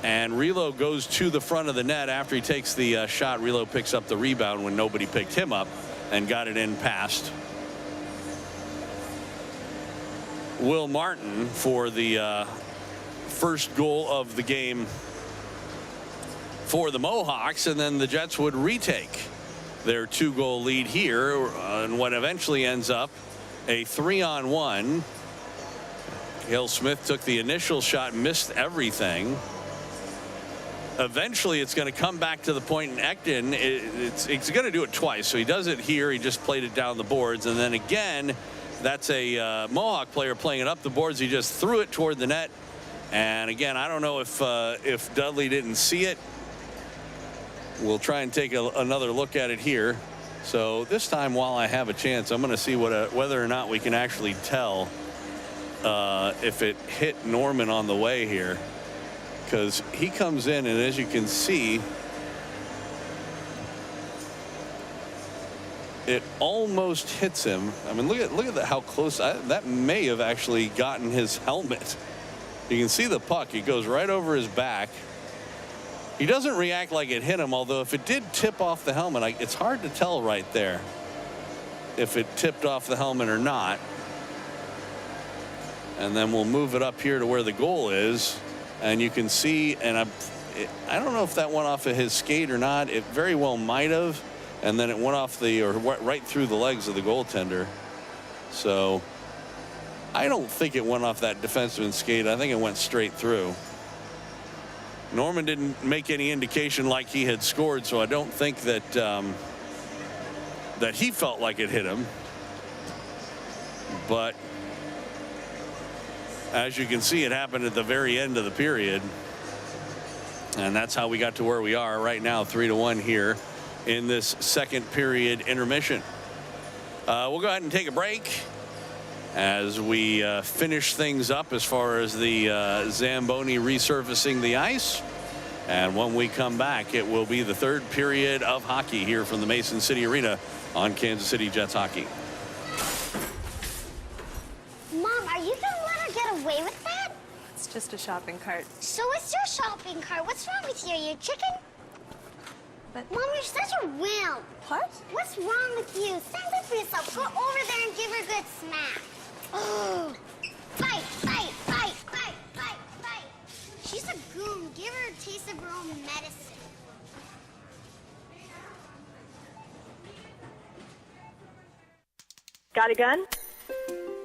and Relo goes to the front of the net. After he takes the shot, Relo picks up the rebound when nobody picked him up and got it in past Will Martin for the first goal of the game for the Mohawks, and then the Jets would retake their 2-goal lead here on what eventually ends up a 3-on-1. Hill Smith took the initial shot, missed everything. Eventually it's going to come back to the point, and Ekton, it's going to do it twice. So he does it here, he just played it down the boards, and then again that's a Mohawk player playing it up the boards. He just threw it toward the net. And again, I don't know if Dudley didn't see it. We'll try and take another look at it here. So this time, while I have a chance, I'm going to see whether or not we can actually tell if it hit Norman on the way here, because he comes in, and as you can see, it almost hits him. I mean, look at how close that may have actually gotten his helmet. You can see the puck. It goes right over his back. He doesn't react like it hit him, although if it did tip off the helmet, it's hard to tell right there if it tipped off the helmet or not. And then we'll move it up here to where the goal is, and you can see, and I don't know if that went off of his skate or not. It very well might have, and then it went off right through the legs of the goaltender. So I don't think it went off that defenseman's skate. I think it went straight through. Norman didn't make any indication like he had scored, so I don't think that that he felt like it hit him. But as you can see, it happened at the very end of the period, and that's how we got to where we are right now, 3-1 here in this second period intermission. We'll go ahead and take a break as we finish things up as far as the Zamboni resurfacing the ice. And when we come back, it will be the third period of hockey here from the Mason City Arena on Kansas City Jets hockey. Mom, are you gonna let her get away with that? It's just a shopping cart. So it's your shopping cart. What's wrong with you? Are you a chicken? But Mom, you're such a wimp. what? What's wrong with you? Stand up for yourself. Go over there and give her a good smack. Oh, fight, fight, fight, fight, fight, fight. She's a goon. Give her a taste of her own medicine. Got a gun?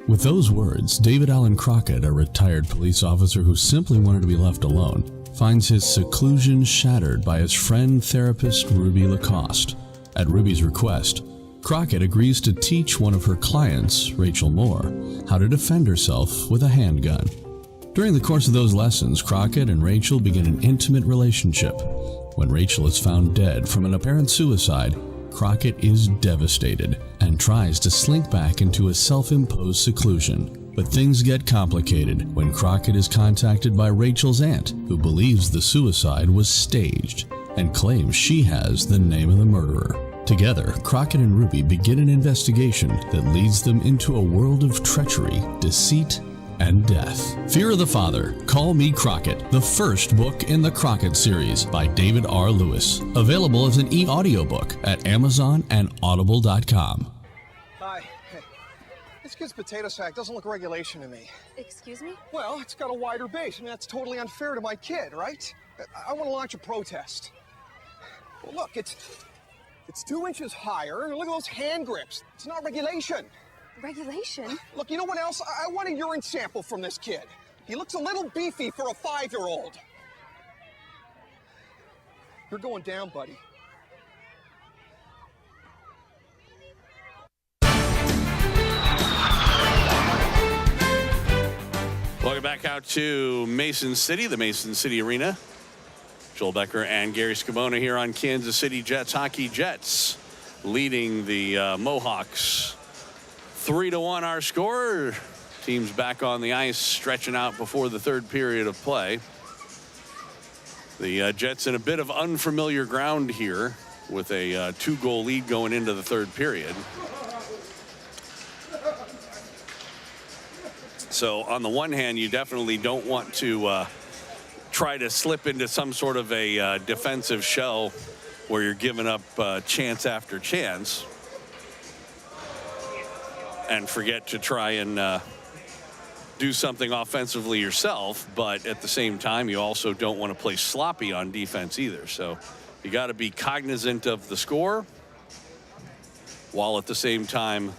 With those words, David Allen Crockett, a retired police officer who simply wanted to be left alone, finds his seclusion shattered by his friend therapist Ruby Lacoste. At Ruby's request, Crockett agrees to teach one of her clients, Rachel Moore, how to defend herself with a handgun. During the course of those lessons, Crockett and Rachel begin an intimate relationship. When Rachel is found dead from an apparent suicide, Crockett is devastated and tries to slink back into a self-imposed seclusion. But things get complicated when Crockett is contacted by Rachel's aunt, who believes the suicide was staged and claims she has the name of the murderer. Together, Crockett and Ruby begin an investigation that leads them into a world of treachery, deceit, and death. Fear of the Father, Call Me Crockett, the first book in the Crockett series by David R. Lewis. Available as an e-audiobook at Amazon and Audible.com. Hi. Hey. This kid's potato sack doesn't look regulation to me. Excuse me? Well, it's got a wider base. I mean, that's totally unfair to my kid, right? I want to launch a protest. Well, look, it's 2 inches higher. Look at those hand grips. It's not regulation. Regulation? Look, you know what else? I want a urine sample from this kid. He looks a little beefy for a 5-year-old. You're going down, buddy. Welcome back out to Mason City, the Mason City Arena. Joel Becker and Gary Scabona here on Kansas City Jets hockey. Jets leading the Mohawks 3-1 our score. Teams back on the ice, stretching out before the third period of play. The Jets in a bit of unfamiliar ground here with a 2-goal lead going into the third period. So on the one hand, you definitely don't want to try to slip into some sort of a defensive shell where you're giving up chance after chance and forget to try and do something offensively yourself. But at the same time, you also don't want to play sloppy on defense either. So you got to be cognizant of the score while at the same time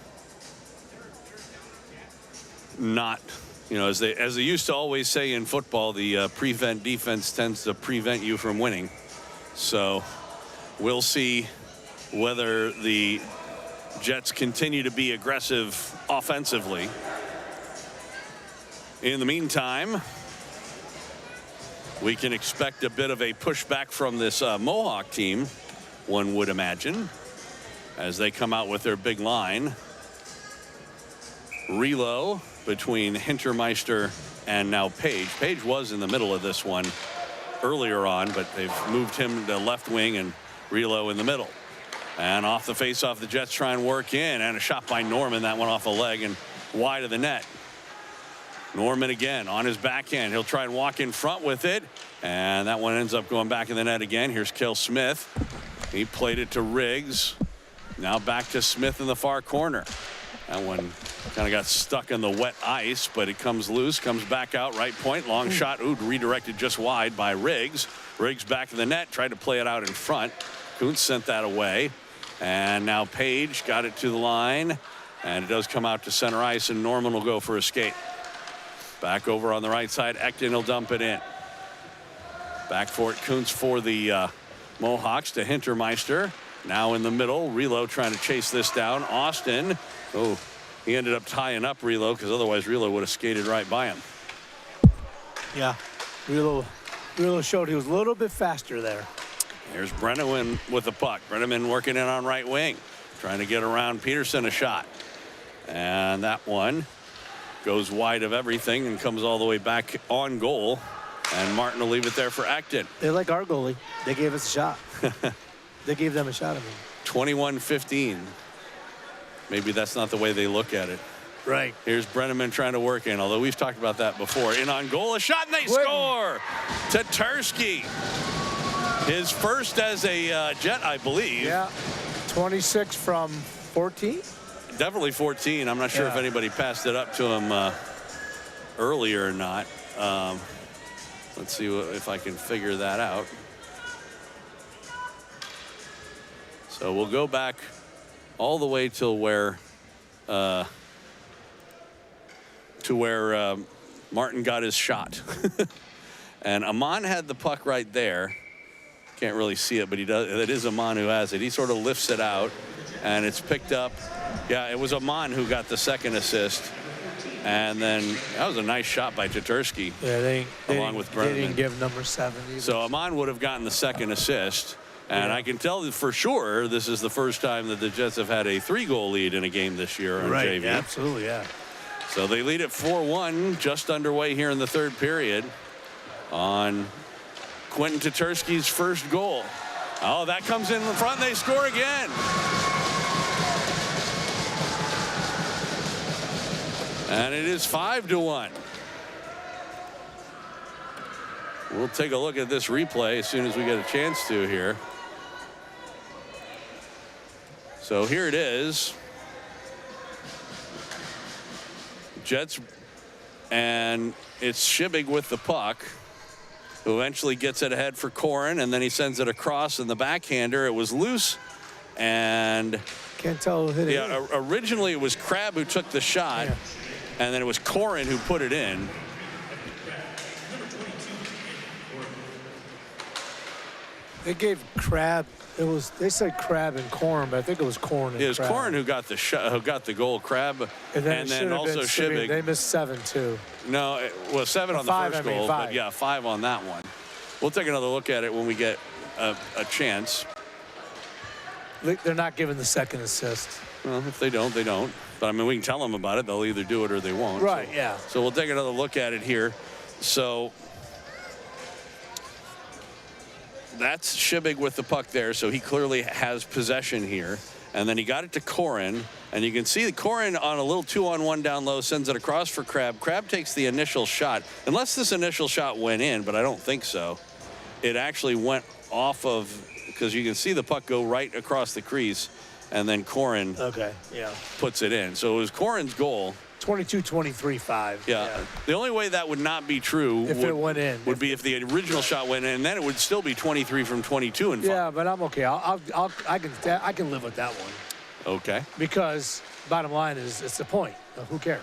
not, you know, as they used to always say in football, the prevent defense tends to prevent you from winning. So we'll see whether the Jets continue to be aggressive offensively. In the meantime, we can expect a bit of a pushback from this Mohawk team, one would imagine, as they come out with their big line. Relo between Hintermeister and now Page. Page was in the middle of this one earlier on, but they've moved him to left wing and Relo in the middle. And off the face-off, the Jets try and work in, and a shot by Norman. That went off a leg and wide of the net. Norman again on his backhand. He'll try and walk in front with it, and that one ends up going back in the net again. Here's Kel Smith. He played it to Riggs. Now back to Smith in the far corner. That one kind of got stuck in the wet ice, but it comes loose, comes back out, right point, long shot. Ooh, redirected just wide by Riggs. Riggs back in the net, tried to play it out in front. Kuntz sent that away. And now Page got it to the line, and it does come out to center ice, and Norman will go for a skate. Back over on the right side, Ekton will dump it in. Back for it, Kuntz for the Mohawks to Hintermeister. Now in the middle, Relo trying to chase this down. Austin, oh, he ended up tying up Relo because otherwise Relo would have skated right by him. Yeah, Relo showed he was a little bit faster there. Here's Brenneman with the puck. Brenneman working in on right wing, trying to get around Peterson a shot. And that one goes wide of everything and comes all the way back on goal. And Martin will leave it there for Ekton. They're like our goalie. They gave us a shot. They gave them a shot. 21-15. Maybe that's not the way they look at it. Right. Here's Brenneman trying to work in, although we've talked about that before. In on goal, a shot, and they score! Tatarski. His first as a Jet, I believe. Yeah. 26 from 14? Definitely 14. I'm not sure if anybody passed it up to him earlier or not. Let's see if I can figure that out. So we'll go back all the way till where Martin got his shot. And Amon had the puck right there. Can't really see it, but he does. It is Amon who has it. He sort of lifts it out, and it's picked up. Yeah, it was Amon who got the second assist. And then that was a nice shot by Tatarski. Yeah, along with Brenneman. They didn't give number 7 either. So Amon would have gotten the second assist. And I can tell for sure this is the first time that the Jets have had a 3-goal lead in a game this year on right, JV. Yeah, absolutely, yeah. So they lead at 4-1, just underway here in the third period on Quentin Tatarski's first goal. Oh, that comes in the front, and they score again. And it is 5-1. We'll take a look at this replay as soon as we get a chance to here. So here it is. Jets, and it's Shibig with the puck, who eventually gets it ahead for Corin, and then he sends it across, and the backhander, it was loose, and can't tell who hit it. Yeah, originally it was Crabb who took the shot, and then it was Corin who put it in. They gave Crabb. They said Crabb and Corin, but I think it was Corin. It was Corin who got the shot, who got the goal. Crabb, and then also Shibig. They missed 7 too. No, it was 7 on the first goal, but yeah, 5 on that one. We'll take another look at it when we get a chance. They're not giving the second assist. Well, if they don't, they don't. But, I mean, we can tell them about it. They'll either do it or they won't. Right, so, yeah. So we'll take another look at it here. So that's Shibig with the puck there. So he clearly has possession here. And then he got it to Corin. And you can see Corin on a little 2-on-1 down low, sends it across for Crab. Crab takes the initial shot. Unless this initial shot went in, but I don't think so. It actually went off of, because you can see the puck go right across the crease. And then Corin puts it in. So it was Corin's goal. 22-23-5. Yeah. The only way that would not be true if it went in would be if the original shot went in, and then it would still be 23 from 22 and 5. Yeah, but I'm okay. I can live with that one. Okay. Because bottom line is it's the point. Who cares?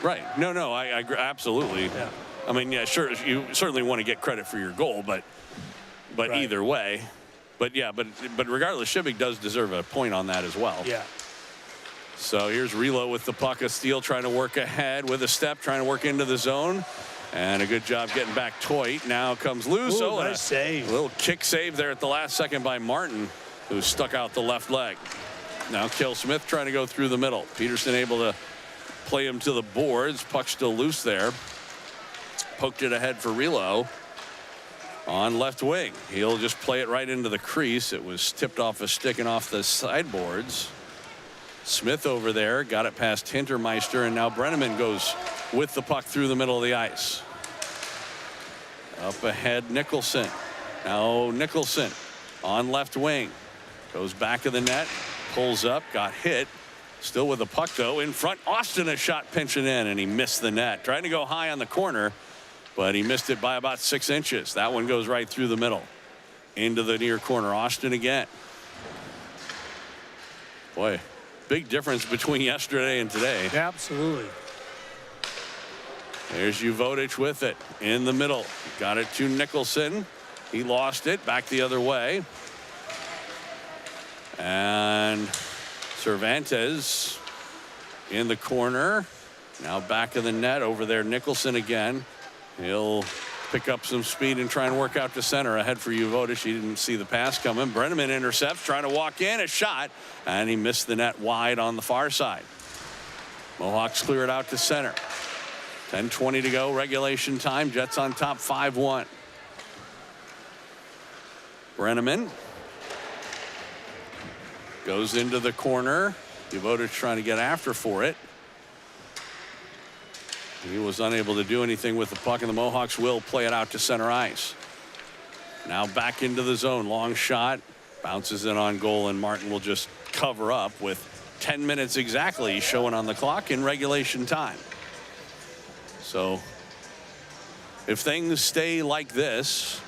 Right. No, I agree. Absolutely. Yeah. I mean, yeah, sure. You certainly want to get credit for your goal, but right. Either way. But yeah, but regardless, Shibig does deserve a point on that as well. Yeah. So here's Relo with the puck of steel, trying to work ahead with a step, trying to work into the zone. And a good job getting back Toit. Now comes loose. Ooh, nice save. A little kick save there at the last second by Martin, who stuck out the left leg. Now Kill Smith trying to go through the middle. Peterson able to play him to the boards. Puck still loose there. Poked it ahead for Relo. On left wing, he'll just play it right into the crease. It was tipped off a stick and off the sideboards. Smith over there got it past Hintermeister, and now Brenneman goes with the puck through the middle of the ice. Up ahead, Nicholson. Now Nicholson on left wing. Goes back of the net, pulls up, got hit. Still with the puck, though. In front, Austin a shot pinching in, and he missed the net. Trying to go high on the corner, but he missed it by about 6 inches. That one goes right through the middle. Into the near corner. Austin again. Boy, big difference between yesterday and today. Absolutely. There's Uvodich with it in the middle. Got it to Nicholson. He lost it. Back the other way. And Cervantes in the corner. Now back of the net over there. Nicholson again. He'll pick up some speed and try and work out to center ahead for Uvodich. He didn't see the pass coming. Brenneman intercepts, trying to walk in, a shot, and he missed the net wide on the far side. Mohawks clear it out to center. 10:20 to go, regulation time. Jets on top 5-1. Brenneman goes into the corner. Uvodich trying to get after for it. He was unable to do anything with the puck, and the Mohawks will play it out to center ice. Now back into the zone. Long shot. Bounces in on goal, and Martin will just cover up with 10 minutes exactly showing on the clock in regulation time. So if things stay like this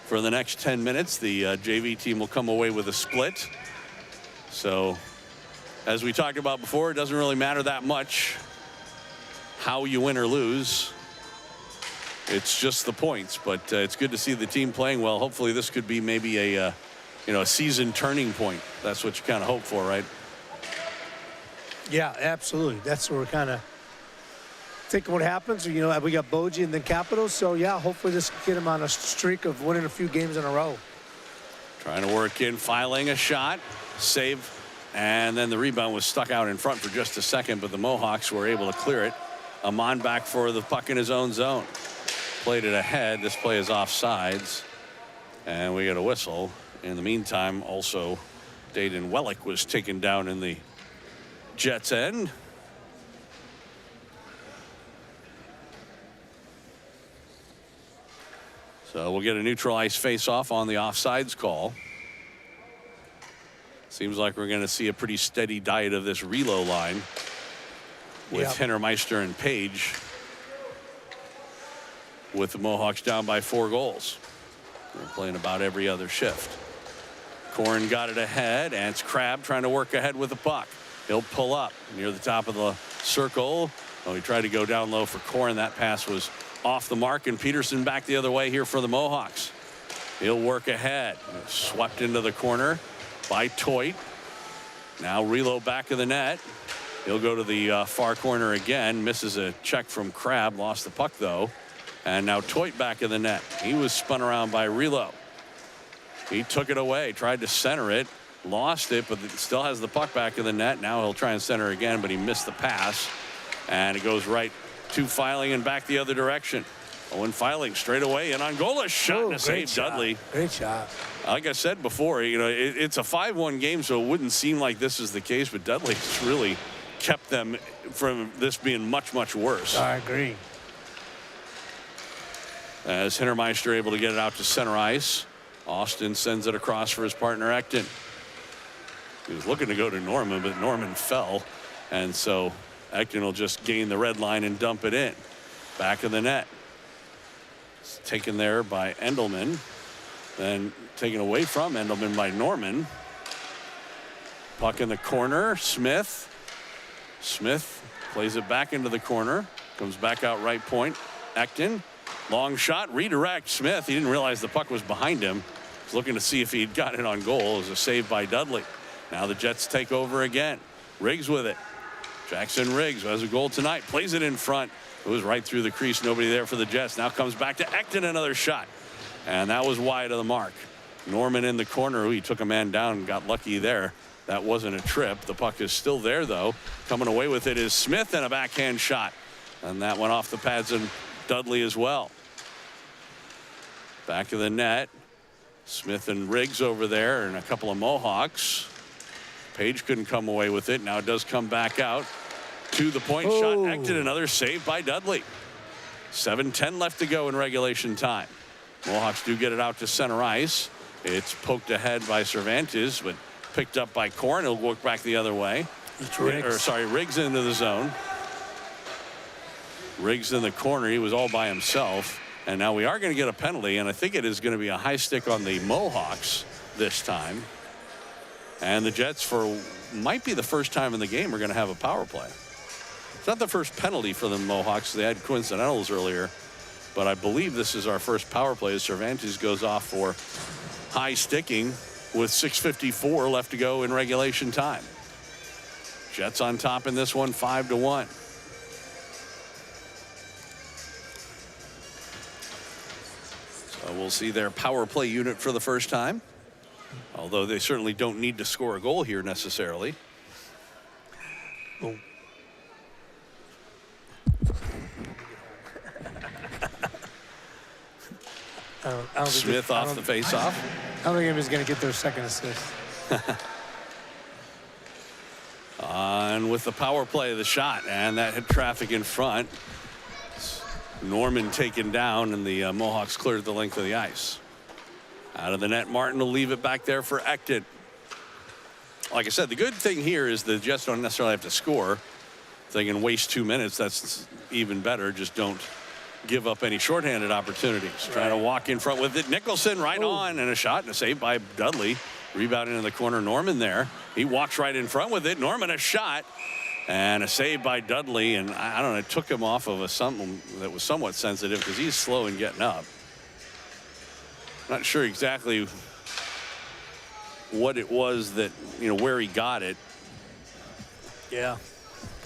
for the next 10 minutes, the JV team will come away with a split. So as we talked about before, it doesn't really matter that much how you win or lose. It's just the points, but it's good to see the team playing well. Hopefully this could be maybe a season turning point. That's what you kind of hope for, right? Yeah, absolutely. That's where we're kind of thinking what happens. We got Boji and then Capitals, so yeah, hopefully this can get him on a streak of winning a few games in a row. Trying to work in, filing a shot, save, and then the rebound was stuck out in front for just a second, but the Mohawks were able to clear it. Amon back for the puck in his own zone. Played it ahead. This play is offsides, and we get a whistle. In the meantime, also, Dayton Wellick was taken down in the Jets' end. So we'll get a neutral ice face-off on the offsides call. Seems like we're going to see a pretty steady diet of this Relo line with Hintermeister and Page, with the Mohawks down by 4 goals. They're playing about every other shift. Corn got it ahead, and it's Crab trying to work ahead with the puck. He'll pull up near the top of the circle. Oh, he tried to go down low for Corn. That pass was off the mark, and Peterson back the other way here for the Mohawks. He'll work ahead. Swept into the corner by Toit. Now Relo back of the net. He'll go to the far corner again. Misses a check from Crab. Lost the puck, though. And now Toit back of the net. He was spun around by Relo. He took it away. Tried to center it. lost it, but still has the puck back in the net. Now he'll try and center again, but he missed the pass. And it goes right to Filing and back the other direction. Owen Filing straight away and on goal. A shot and a save, Dudley. Great shot. Like I said before, it's a 5-1 game, so it wouldn't seem like this is the case, but Dudley's really kept them from this being much, much worse. I agree. As Hintermeister able to get it out to center ice. Austin sends it across for his partner Ekton. He was looking to go to Norman, but Norman fell. And so Ekton will just gain the red line and dump it in. Back of the net. It's taken there by Endelman. Then taken away from Endelman by Norman. Puck in the corner. Smith. Smith plays it back into the corner. Comes back out right point. Ekton. Long shot. Redirect. Smith. He didn't realize the puck was behind him. He's looking to see if he'd gotten it on goal. It was a save by Dudley. Now the Jets take over again. Riggs with it. Jackson Riggs, who has a goal tonight, plays it in front. It was right through the crease. Nobody there for the Jets. Now comes back to Ekton. Another shot. And that was wide of the mark. Norman in the corner. He took a man down and got lucky there. That wasn't a trip. The puck is still there, though. Coming away with it is Smith and a backhand shot. And that went off the pads and Dudley as well. Back of the net. Smith and Riggs over there and a couple of Mohawks. Page couldn't come away with it. Now it does come back out to the point shot. Ekton, another save by Dudley. 7:10 left to go in regulation time. Mohawks do get it out to center ice. It's poked ahead by Cervantes, but picked up by Korn. He'll work back the other way. Riggs into the zone. Riggs in the corner. He was all by himself. And now we are going to get a penalty, and I think it is going to be a high stick on the Mohawks this time. And the Jets, for might be the first time in the game, are going to have a power play. It's not the first penalty for the Mohawks. They had coincidentals earlier, but I believe this is our first power play as Cervantes goes off for high sticking with 6:54 left to go in regulation time. Jets on top in this one, 5-1. So we'll see their power play unit for the first time. Although they certainly don't need to score a goal here necessarily. Boom. Smith off the face-off. I don't think anybody's going to get their second assist. And with the power play, the shot, and that hit traffic in front. Norman taken down, and the Mohawks cleared the length of the ice. Out of the net, Martin will leave it back there for Ekton. Like I said, the good thing here is the Jets don't necessarily have to score. If they can waste 2 minutes, that's even better. Just don't give up any shorthanded opportunities. Right. Trying to walk in front with it. Nicholson right on, and a shot and a save by Dudley. Rebound into the corner. Norman there. He walks right in front with it. Norman a shot and a save by Dudley. And I don't know, it took him off of something that was somewhat sensitive because he's slow in getting up. Not sure exactly what it was that, where he got it. Yeah.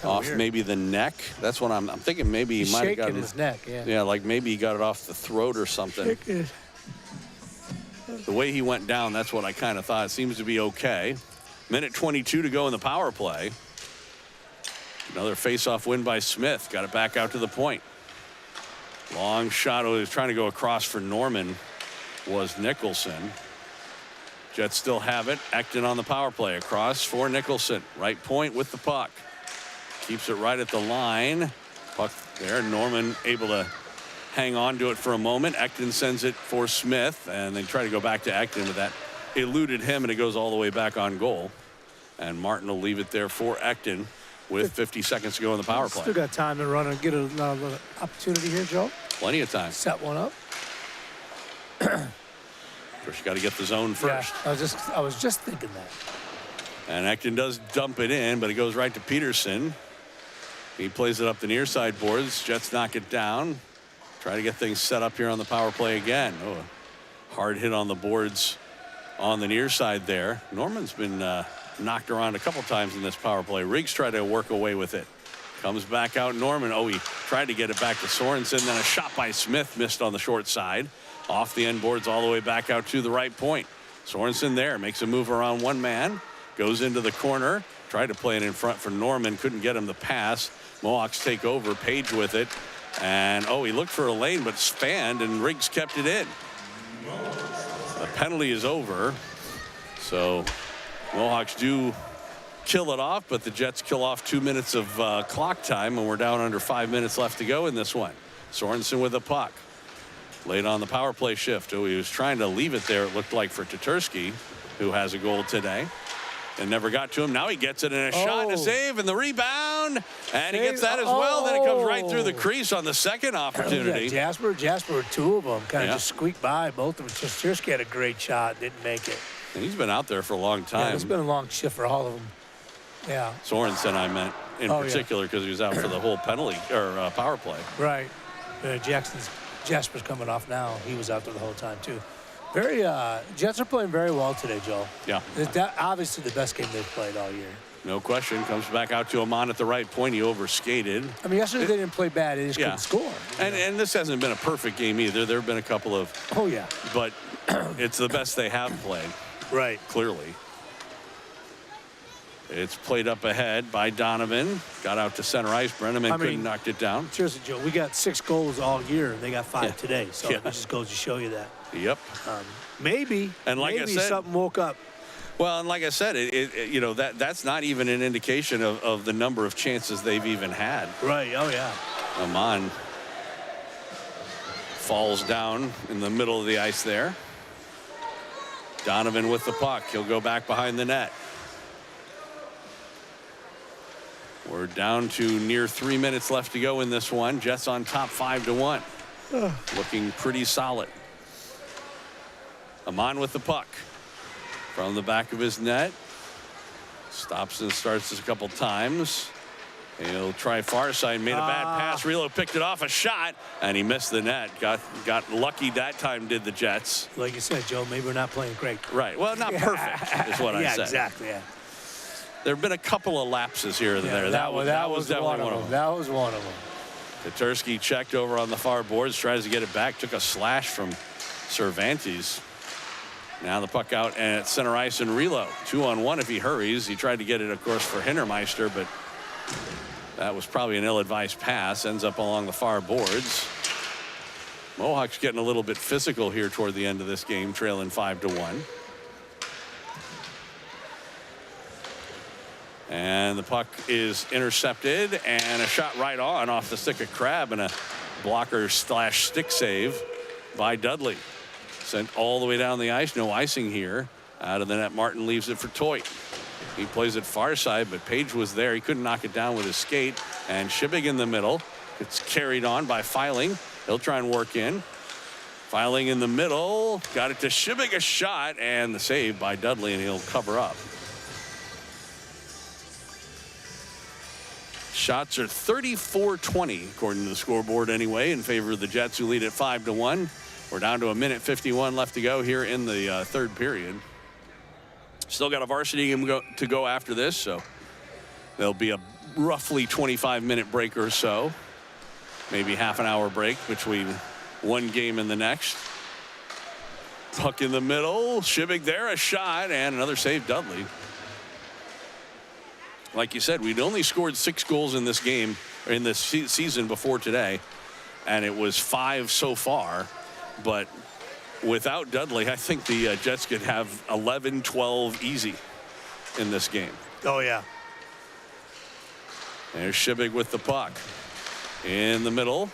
Off weird. Maybe the neck. That's what I'm thinking. Maybe he might have gotten his neck. Yeah. Yeah, like maybe he got it off the throat or something. The way he went down, that's what I kind of thought. It seems to be okay. Minute 22 to go in the power play. Another face-off win by Smith. Got it back out to the point. Long shot. He was trying to go across for Norman. Was Nicholson. Jets still have it. Ekton on the power play. Across for Nicholson. Right point with the puck. Keeps it right at the line. Puck there. Norman able to hang on to it for a moment. Ekton sends it for Smith, and then try to go back to Ekton, but that eluded him, and it goes all the way back on goal. And Martin will leave it there for Ekton with 50 seconds to go in the power play. Still got time to run and get another opportunity here, Joe. Plenty of time. Set one up. First, you got to get the zone first. Yeah, I was just thinking that. And Ekton does dump it in, but it goes right to Peterson. He plays it up the near side boards. Jets knock it down. Try to get things set up here on the power play again. Oh, hard hit on the boards on the near side there. Norman's been knocked around a couple times in this power play. Riggs tried to work away with it. Comes back out Norman. Oh, he tried to get it back to Sorensen. Then a shot by Smith missed on the short side. Off the end boards all the way back out to the right point. Sorensen there, makes a move around one man, goes into the corner, tried to play it in front for Norman, couldn't get him the pass. Mohawks take over, Page with it, and he looked for a lane but spanned, and Riggs kept it in. The penalty is over, so Mohawks do kill it off, but the Jets kill off 2 minutes of clock time, and we're down under 5 minutes left to go in this one. Sorensen with the puck. Late on the power play shift. He was trying to leave it there, it looked like, for Tatursky, who has a goal today. And never got to him. Now he gets it in a shot and a save and the rebound. And he gets that as well. Then it comes right through the crease on the second opportunity. Jasper, two of them kind of just squeaked by. Both of them. Tatursky had a great shot, didn't make it. And he's been out there for a long time. Yeah, it's been a long shift for all of them. Yeah. Sorensen, I meant, in particular, because he was out for the whole penalty or power play. Right. Jasper's coming off now. He was out there the whole time, too. Jets are playing very well today, Joe. Yeah. Obviously the best game they've played all year. No question. Comes back out to Amon at the right point. He overskated. I mean, yesterday they didn't play bad. They just couldn't score. And this hasn't been a perfect game either. There have been a couple of. Oh, yeah. But it's the best they have played. Right. Clearly. It's played up ahead by Donovan. Got out to center ice. Brenneman couldn't knock it down. Seriously, Joe, we got 6 goals all year, and they got 5 today. So it just goes to show you that. Yep. Maybe I said, something woke up. Well, and like I said, that's not even an indication of the number of chances they've even had. Right. Oh, yeah. Amon falls down in the middle of the ice there. Donovan with the puck. He'll go back behind the net. We're down to near 3 minutes left to go in this one. Jets on top 5-1. Looking pretty solid. Amon with the puck from the back of his net. Stops and starts this a couple times. He'll try far side. Made a bad pass. Relo picked it off a shot, and he missed the net. Got lucky that time, did the Jets. Like you said, Joe, maybe we're not playing great. Right. Well, not perfect is what I said. Yeah, exactly. Yeah. There have been a couple of lapses here and there. That was definitely one of them. That was one of them. Tatursky checked over on the far boards, tries to get it back, took a slash from Cervantes. Now the puck out at center ice and Relo. 2-on-1 if he hurries. He tried to get it, of course, for Hintermeister, but that was probably an ill-advised pass. Ends up along the far boards. Mohawks getting a little bit physical here toward the end of this game, trailing 5-1. And the puck is intercepted, and a shot right on off the stick of Crab, and a blocker / stick save by Dudley. Sent all the way down the ice. No icing here. Out of the net, Martin leaves it for Toit. He plays it far side, but Page was there. He couldn't knock it down with his skate. And Shibig in the middle. It's carried on by Filing. He'll try and work in. Filing in the middle. Got it to Shibig, a shot, and the save by Dudley, and he'll cover up. Shots are 34-20, according to the scoreboard anyway, in favor of the Jets, who lead at 5-1. We're down to 1:51 left to go here in the third period. Still got a varsity game to go after this, so there'll be a roughly 25-minute break or so. Maybe half an hour break between one game and the next. Puck in the middle. Shibig there, a shot, and another save, Dudley. Like you said, we'd only scored 6 goals in this game, or in this season before today, and it was 5 so far. But without Dudley, I think the Jets could have 11, 12 easy in this game. Oh, yeah. There's Shibig with the puck. In the middle,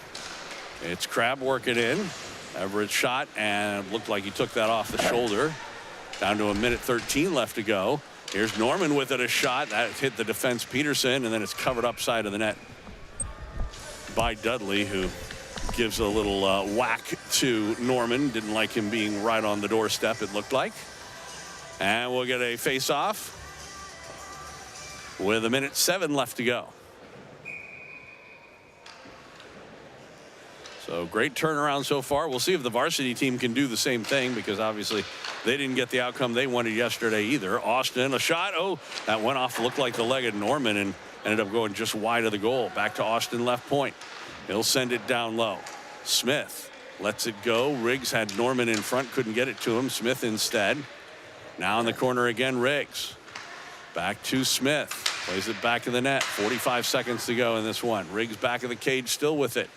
it's Crab working in. Everett shot, and it looked like he took that off the shoulder. Down to 1:13 left to go. Here's Norman with it, a shot. That hit the defense, Peterson, and then it's covered up side of the net by Dudley, who gives a little whack to Norman. Didn't like him being right on the doorstep, it looked like. And we'll get a face-off with 1:07 left to go. So great turnaround so far. We'll see if the varsity team can do the same thing, because obviously they didn't get the outcome they wanted yesterday either. Austin, a shot. Oh, that went off, looked like the leg of Norman, and ended up going just wide of the goal. Back to Austin, left point. He'll send it down low. Smith lets it go. Riggs had Norman in front, couldn't get it to him. Smith instead. Now in the corner again, Riggs. Back to Smith. Plays it back in the net. 45 seconds to go in this one. Riggs back of the cage, still with it.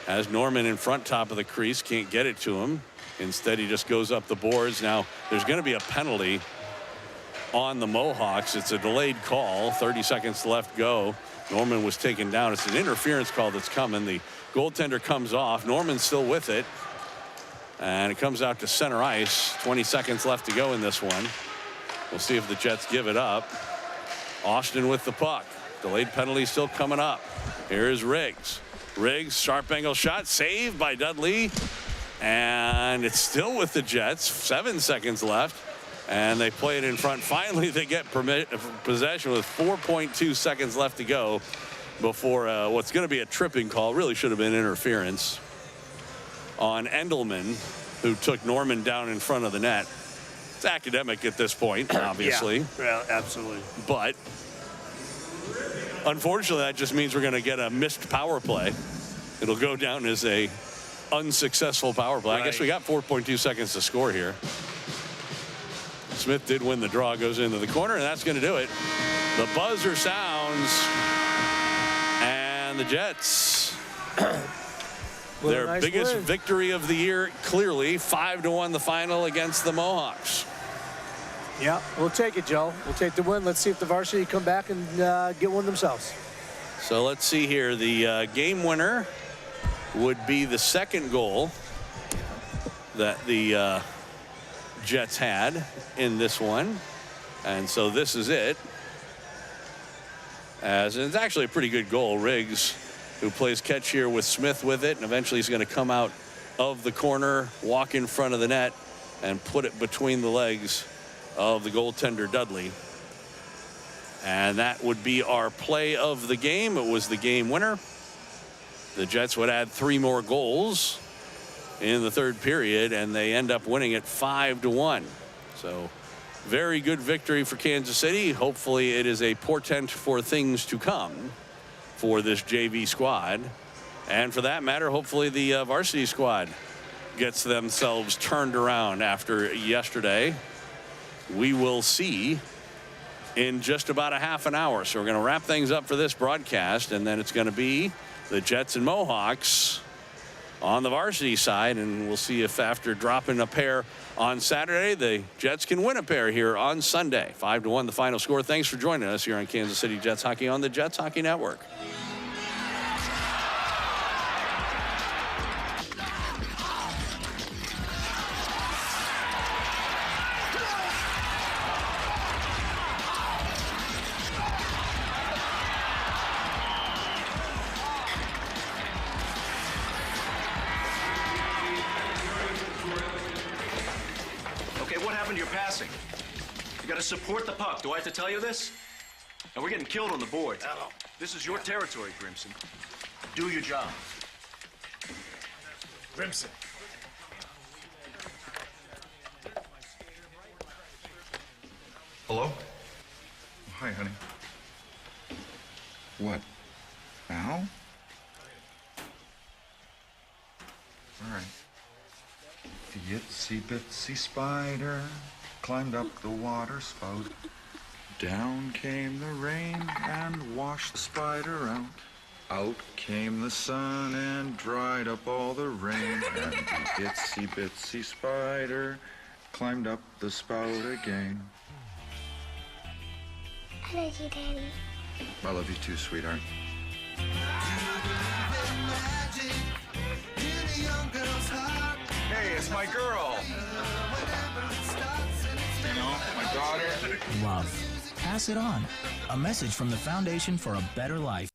Has Norman in front, top of the crease. Can't get it to him. Instead, he just goes up the boards. Now, there's going to be a penalty on the Mohawks. It's a delayed call. 30 seconds left go. Norman was taken down. It's an interference call that's coming. The goaltender comes off. Norman's still with it. And it comes out to center ice. 20 seconds left to go in this one. We'll see if the Jets give it up. Austin with the puck. Delayed penalty still coming up. Here's Riggs. Riggs, sharp angle shot, saved by Dudley. And it's still with the Jets. 7 seconds left. And they play it in front. Finally, they get possession with 4.2 seconds left to go before what's going to be a tripping call. Really should have been interference on Endelman, who took Norman down in front of the net. It's academic at this point, obviously. Yeah, absolutely. But unfortunately, that just means we're going to get a missed power play. It'll go down as a unsuccessful power play. Right. I guess we got 4.2 seconds to score here. Smith did win the draw, goes into the corner, and that's going to do it. The buzzer sounds, and the Jets, their nice biggest win. victory of the year, clearly 5-1 the final against the Mohawks. Yeah, we'll take it, Joe. We'll take the win. Let's see if the varsity come back and get one themselves. So let's see here. The game winner would be the second goal that the Jets had in this one. And so this is it. As it's actually a pretty good goal. Riggs, who plays catch here with Smith with it, and eventually he's going to come out of the corner, walk in front of the net, and put it between the legs of the goaltender Dudley. And that would be our play of the game. It was the game winner. The Jets would add 3 more goals in the third period, and they end up winning it 5-1. So very good victory for Kansas City. Hopefully it is a portent for things to come for this JV squad. And for that matter, hopefully the varsity squad gets themselves turned around after yesterday. We will see in just about a half an hour. So we're going to wrap things up for this broadcast, and then it's going to be the Jets and Mohawks on the varsity side, and we'll see if after dropping a pair on Saturday, the Jets can win a pair here on Sunday. 5-1 the final score. Thanks for joining us here on Kansas City Jets Hockey on the Jets Hockey Network. Support the puck. Do I have to tell you this? And we're getting killed on the board. Hello. This is your territory, Grimson. Do your job. Grimson. Hello? Hi, honey. What? Now? All right. The itsy bitsy spider climbed up the water spout. Down came the rain and washed the spider out. Out came the sun and dried up all the rain. And the itsy bitsy spider climbed up the spout again. I love you, Daddy. I love you too, sweetheart. Hey, it's my girl. You know, my daughter. Love. Pass it on. A message from the Foundation for a Better Life.